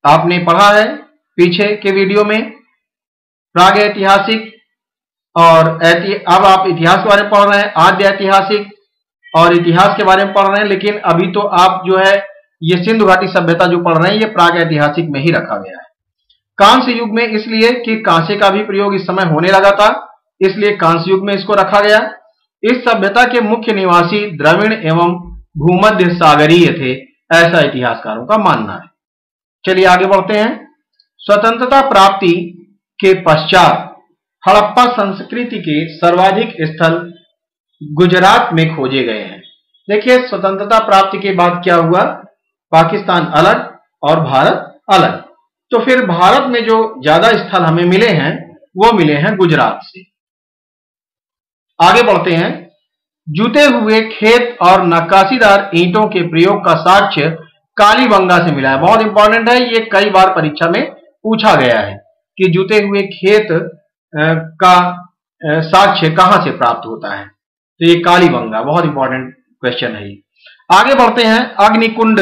आपने पढ़ा है पीछे के वीडियो में प्रागैतिहासिक, और अब आप इतिहास के बारे में पढ़ रहे हैं, आद्य ऐतिहासिक और इतिहास के बारे में पढ़ रहे हैं। लेकिन अभी तो आप जो है ये सिंधु घाटी सभ्यता जो पढ़ रहे हैं, ये प्रागैतिहासिक में ही रखा गया है। कांस्य युग में इसलिए कि कांसे का भी प्रयोग इस समय होने लगा था, इसलिए कांस्य युग में इसको रखा गया। इस सभ्यता के मुख्य निवासी द्रविड़ एवं भूमध्य सागरीय थे, ऐसा इतिहासकारों का मानना है। चलिए आगे बढ़ते हैं। स्वतंत्रता प्राप्ति के पश्चात हड़प्पा संस्कृति के सर्वाधिक स्थल गुजरात में खोजे गए हैं। देखिए, स्वतंत्रता प्राप्ति के बाद क्या हुआ? पाकिस्तान अलग और भारत अलग। तो फिर भारत में जो ज्यादा स्थल हमें मिले हैं, वो मिले हैं गुजरात से। आगे बढ़ते हैं। जुते हुए खेत और नक्काशीदार ईंटों के प्रयोग का साक्ष्य कालीबंगा से मिला है। बहुत इंपॉर्टेंट है, ये कई बार परीक्षा में पूछा गया है कि जुते हुए खेत का साक्ष्य कहां से प्राप्त होता है। तो ये कालीबंगा, बहुत इंपॉर्टेंट क्वेश्चन है ये। आगे बढ़ते हैं। अग्निकुंड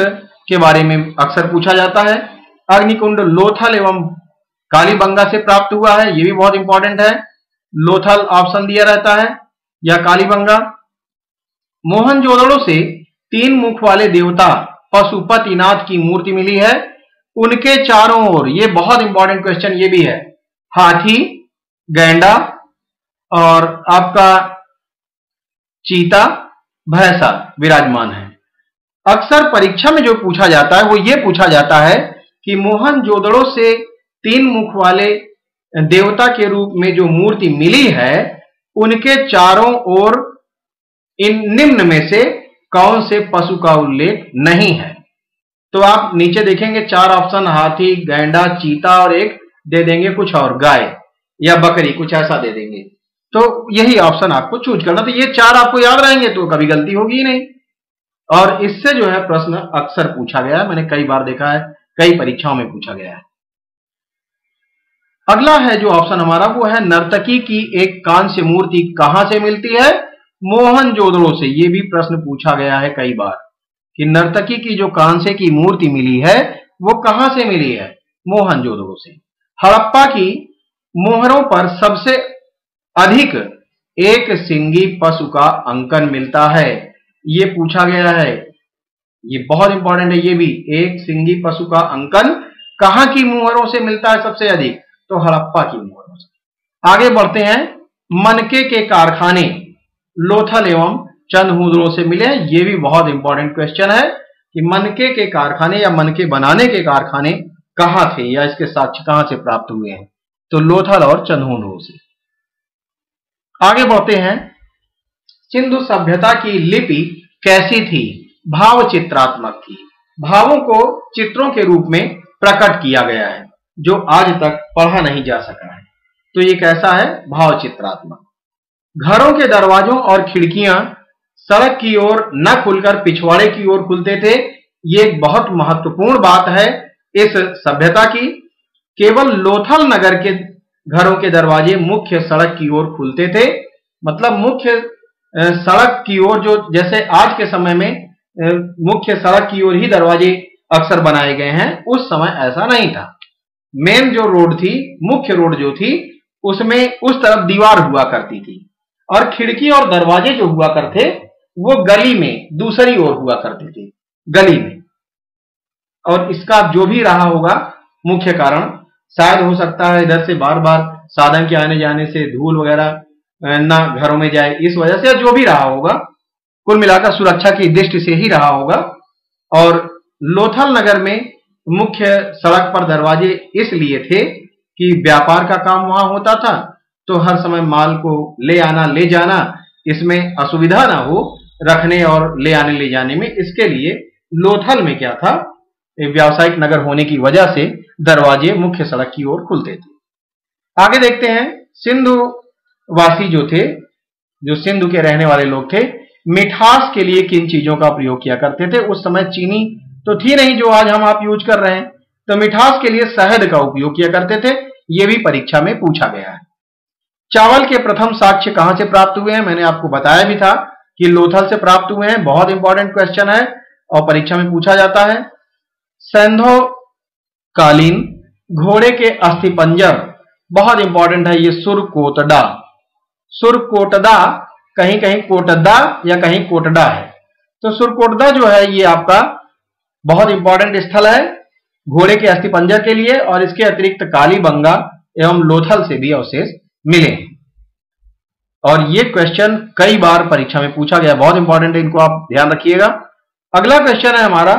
के बारे में अक्सर पूछा जाता है। अग्निकुंड लोथल एवं कालीबंगा से प्राप्त हुआ है, ये भी बहुत इंपॉर्टेंट है। लोथल ऑप्शन दिया रहता है या कालीबंगा। मोहनजोदड़ो से 3 मुख वाले देवता पशुपतिनाथ की मूर्ति मिली है। उनके चारों ओर, ये बहुत इंपॉर्टेंट क्वेश्चन ये भी है, हाथी, गैंडा और आपका चीता, भैंसा विराजमान है। अक्सर परीक्षा में जो पूछा जाता है वो ये पूछा जाता है कि मोहनजोदड़ो से 3 मुख वाले देवता के रूप में जो मूर्ति मिली है, उनके चारों ओर इन निम्न में से कौन से पशु का उल्लेख नहीं है। तो आप नीचे देखेंगे 4 ऑप्शन, हाथी, गैंडा, चीता और एक दे देंगे कुछ और, गाय या बकरी, कुछ ऐसा दे देंगे। तो यही ऑप्शन आपको चूज करना। तो ये 4 आपको याद रहेंगे तो कभी गलती होगी ही नहीं। और इससे जो है प्रश्न अक्सर पूछा गया है, मैंने कई बार देखा है, कई परीक्षाओं में पूछा गया है। अगला है जो ऑप्शन हमारा, वो है नर्तकी की एक कांस्य मूर्ति कहां से मिलती है? मोहनजोदड़ो से। ये भी प्रश्न पूछा गया है कई बार कि नर्तकी की जो कांसे की मूर्ति मिली है वो कहां से मिली है? मोहनजोदड़ो से। हड़प्पा की मोहरों पर सबसे अधिक एक सिंगी पशु का अंकन मिलता है? ये पूछा गया है, ये बहुत इंपॉर्टेंट है। ये भी एक सिंगी पशु का अंकन कहां की मोहरों से मिलता है सबसे अधिक? तो हड़प्पा की मोहरों से। आगे बढ़ते हैं, मनके के कारखाने लोथल एवं चंदहुदड़ों से मिले। ये भी बहुत इंपॉर्टेंट क्वेश्चन है कि मनके के कारखाने या मनके बनाने के कारखाने कहां थे या इसके साक्ष्य कहां से प्राप्त हुए हैं? तो लोथल और चंदहुदड़ों से। आगे बढ़ते हैं, सिंधु सभ्यता की लिपि कैसी थी? भाव चित्रात्मक थी। भावों को चित्रों के रूप में प्रकट किया गया है जो आज तक पढ़ा नहीं जा सका है। तो ये कैसा है? भाव चित्रात्मक। घरों के दरवाजों और खिड़कियां सड़क की ओर न खुलकर पिछवाड़े की ओर खुलते थे। ये एक बहुत महत्वपूर्ण बात है इस सभ्यता की। केवल लोथल नगर के घरों के दरवाजे मुख्य सड़क की ओर खुलते थे। मतलब मुख्य सड़क की ओर, जो जैसे आज के समय में मुख्य सड़क की ओर ही दरवाजे अक्सर बनाए गए हैं, उस समय ऐसा नहीं था। मेन जो रोड थी, मुख्य रोड जो थी, उसमें उस तरफ दीवार हुआ करती थी और खिड़की और दरवाजे जो हुआ करते वो गली में दूसरी ओर हुआ करते थे, गली में। और इसका जो भी रहा होगा मुख्य कारण, शायद हो सकता है इधर से बार बार साधन के आने जाने से धूल वगैरह ना घरों में जाए, इस वजह से जो भी रहा होगा, कुल मिलाकर सुरक्षा की दृष्टि से ही रहा होगा। और लोथल नगर में मुख्य सड़क पर दरवाजे इसलिए थे कि व्यापार का काम वहां होता था, तो हर समय माल को ले आना ले जाना, इसमें असुविधा ना हो रखने और ले आने ले जाने में। इसके लिए लोथल में क्या था, व्यावसायिक नगर होने की वजह से दरवाजे मुख्य सड़क की ओर खुलते थे। आगे देखते हैं, सिंधु वासी जो थे, जो सिंधु के रहने वाले लोग थे, मिठास के लिए किन चीजों का प्रयोग किया करते थे? उस समय चीनी तो थी नहीं जो आज हम आप यूज कर रहे हैं, तो मिठास के लिए शहद का उपयोग किया करते थे। यह भी परीक्षा में पूछा गया है। चावल के प्रथम साक्ष्य कहां से प्राप्त हुए हैं? मैंने आपको बताया भी था कि लोथल से प्राप्त हुए हैं। बहुत इंपॉर्टेंट क्वेश्चन है और परीक्षा में पूछा जाता है। सैंधो कालीन घोड़े के अस्थिपंजर, बहुत इंपॉर्टेंट है ये। सुरकोटडा, सुरकोटदा, कहीं कहीं कोटदा या कहीं कोटडा है। तो सुरकोटदा जो है ये आपका बहुत इंपॉर्टेंट स्थल है घोड़े के अस्थिपंजर के लिए। और इसके अतिरिक्त कालीबंगा एवं लोथल से भी अवशेष मिले हैं। और ये क्वेश्चन कई बार परीक्षा में पूछा गया, बहुत इंपॉर्टेंट है, इनको आप ध्यान रखिएगा। अगला क्वेश्चन है हमारा,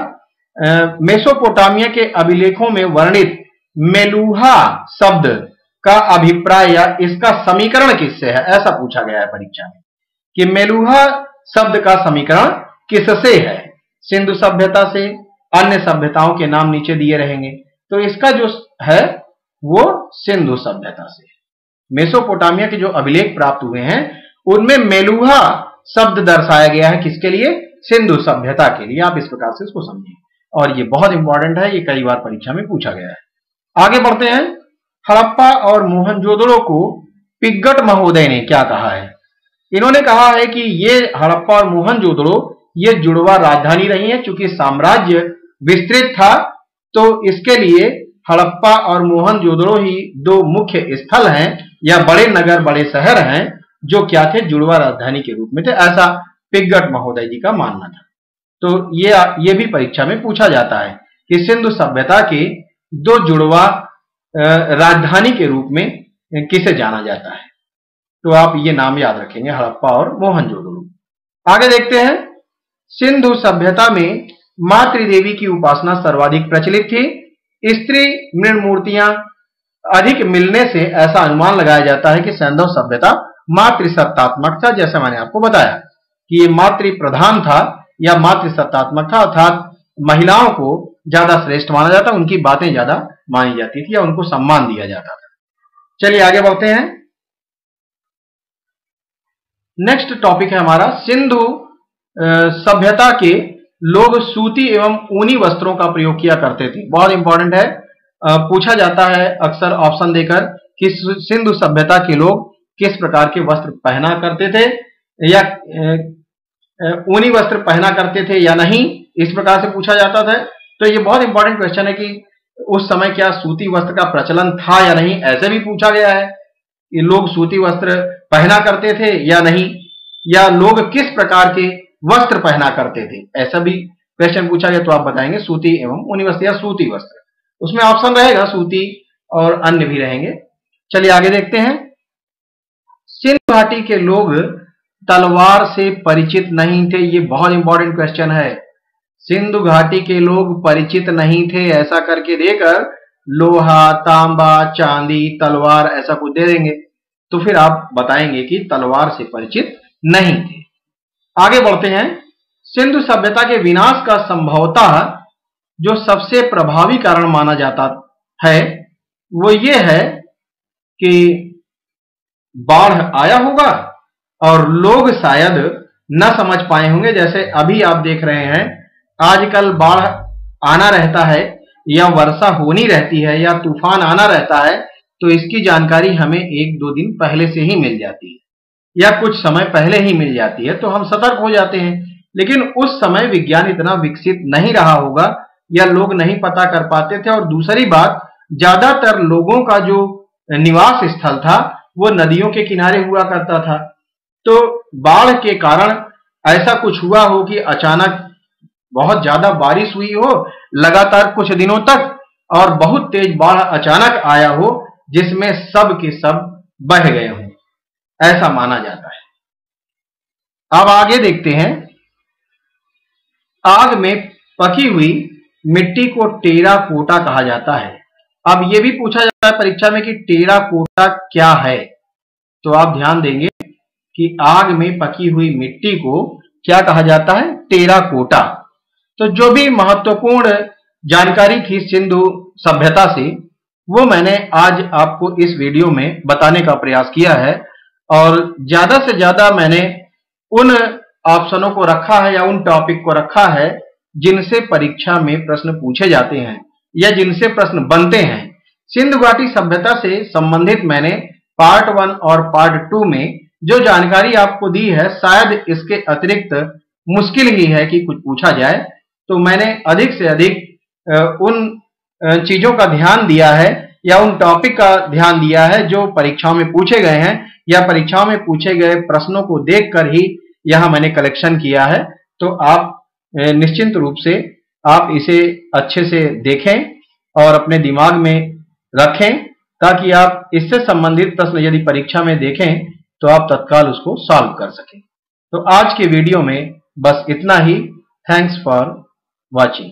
मेसोपोटामिया के अभिलेखों में वर्णित मेलूहा शब्द का अभिप्राय या इसका समीकरण किससे है? ऐसा पूछा गया है परीक्षा में कि मेलूहा शब्द का समीकरण किससे है? सिंधु सभ्यता से, अन्य सभ्यताओं के नाम नीचे दिए रहेंगे, तो इसका जो है वो सिंधु सभ्यता से। मेसोपोटामिया के जो अभिलेख प्राप्त हुए हैं उनमें मेलूहा शब्द दर्शाया गया है किसके लिए? सिंधु सभ्यता के लिए। आप इस प्रकार से इसको समझिए, और ये बहुत इंपॉर्टेंट है, ये कई बार परीक्षा में पूछा गया है। आगे बढ़ते हैं, हड़प्पा और मोहनजोदड़ो को पिग्गट महोदय ने क्या कहा है? इन्होंने कहा है कि ये हड़प्पा और मोहनजोदड़ो ये जुड़वा राजधानी रही है। चूंकि साम्राज्य विस्तृत था तो इसके लिए हड़प्पा और मोहनजोदड़ो ही दो मुख्य स्थल हैं या बड़े नगर, बड़े शहर हैं जो क्या थे? जुड़वा राजधानी के रूप में थे। ऐसा पिग्गट महोदय जी का मानना था। तो ये भी परीक्षा में पूछा जाता है कि सिंधु सभ्यता के दो जुड़वा राजधानी के रूप में किसे जाना जाता है? तो आप ये नाम याद रखेंगे, हड़प्पा और मोहनजोदड़ो। आगे देखते हैं, सिंधु सभ्यता में मातृदेवी की उपासना सर्वाधिक प्रचलित थी। स्त्री मृण मूर्तियां अधिक मिलने से ऐसा अनुमान लगाया जाता है कि सिंधु सभ्यता मातृसत्तात्मक था। जैसा मैंने आपको बताया कि ये मातृ प्रधान था या मातृसत्तात्मक था, अर्थात महिलाओं को ज्यादा श्रेष्ठ माना जाता, उनकी बातें ज्यादा मानी जाती थी या उनको सम्मान दिया जाता था। चलिए आगे बढ़ते हैं। नेक्स्ट टॉपिक है हमारा, सिंधु सभ्यता के लोग सूती एवं ऊनी वस्त्रों का प्रयोग किया करते थे। बहुत इंपॉर्टेंट है, पूछा जाता है अक्सर ऑप्शन देकर कि सिंधु सभ्यता के लोग किस प्रकार के वस्त्र पहना करते थे या ऊनी वस्त्र पहना करते थे या नहीं, इस प्रकार से पूछा जाता था। तो ये बहुत इंपॉर्टेंट क्वेश्चन है कि उस समय क्या सूती वस्त्र का प्रचलन था या नहीं, ऐसे भी पूछा गया है कि लोग सूती वस्त्र पहना करते थे या नहीं, या लोग किस प्रकार के वस्त्र पहना करते थे, ऐसा भी क्वेश्चन पूछा गया। तो आप बताएंगे सूती एवं ऊनी वस्त्र या सूती वस्त्र। उसमें ऑप्शन रहेगा सूती और अन्य भी रहेंगे। चलिए आगे देखते हैं। सिंधु घाटी के लोग तलवार से परिचित नहीं थे। ये बहुत इंपॉर्टेंट क्वेश्चन है। सिंधु घाटी के लोग परिचित नहीं थे, ऐसा करके देकर लोहा, तांबा, चांदी, तलवार ऐसा कुछ दे देंगे, तो फिर आप बताएंगे कि तलवार से परिचित नहीं थे। आगे बढ़ते हैं। सिंधु सभ्यता के विनाश का संभवतः जो सबसे प्रभावी कारण माना जाता है वो ये है कि बाढ़ आया होगा और लोग शायद न समझ पाए होंगे। जैसे अभी आप देख रहे हैं, आजकल बाढ़ आना रहता है या वर्षा होनी रहती है या तूफान आना रहता है, तो इसकी जानकारी हमें 1-2 दिन पहले से ही मिल जाती है या कुछ समय पहले ही मिल जाती है, तो हम सतर्क हो जाते हैं। लेकिन उस समय विज्ञान इतना विकसित नहीं रहा होगा या लोग नहीं पता कर पाते थे। और दूसरी बात, ज्यादातर लोगों का जो निवास स्थल था वो नदियों के किनारे हुआ करता था। तो बाढ़ के कारण ऐसा कुछ हुआ हो कि अचानक बहुत ज्यादा बारिश हुई हो लगातार कुछ दिनों तक, और बहुत तेज बाढ़ अचानक आया हो जिसमें सब के सब बह गए हों, ऐसा माना जाता है। अब आगे देखते हैं। आग में पकी हुई मिट्टी को टेराकोटा कहा जाता है। अब यह भी पूछा जाता है परीक्षा में कि टेराकोटा क्या है, तो आप ध्यान देंगे कि आग में पकी हुई मिट्टी को क्या कहा जाता है, टेराकोटा। तो जो भी महत्वपूर्ण जानकारी थी सिंधु सभ्यता से वो मैंने आज आपको इस वीडियो में बताने का प्रयास किया है, और ज्यादा से ज्यादा मैंने उन ऑप्शनों को रखा है या उन टॉपिक को रखा है जिनसे परीक्षा में प्रश्न पूछे जाते हैं या जिनसे प्रश्न बनते हैं। सिंधु घाटी सभ्यता से संबंधित मैंने पार्ट 1 और पार्ट 2 में जो जानकारी आपको दी है, शायद इसके अतिरिक्त मुश्किल ही है कि कुछ पूछा जाए। तो मैंने अधिक से अधिक उन चीजों का ध्यान दिया है या उन टॉपिक का ध्यान दिया है जो परीक्षाओं में पूछे गए हैं या परीक्षाओं में पूछे गए प्रश्नों को देखकर ही यहां मैंने कलेक्शन किया है। तो आप निश्चिंत रूप से आप इसे अच्छे से देखें और अपने दिमाग में रखें, ताकि आप इससे संबंधित प्रश्न यदि परीक्षा में देखें तो आप तत्काल उसको सॉल्व कर सकें। तो आज के वीडियो में बस इतना ही। Thanks for watching.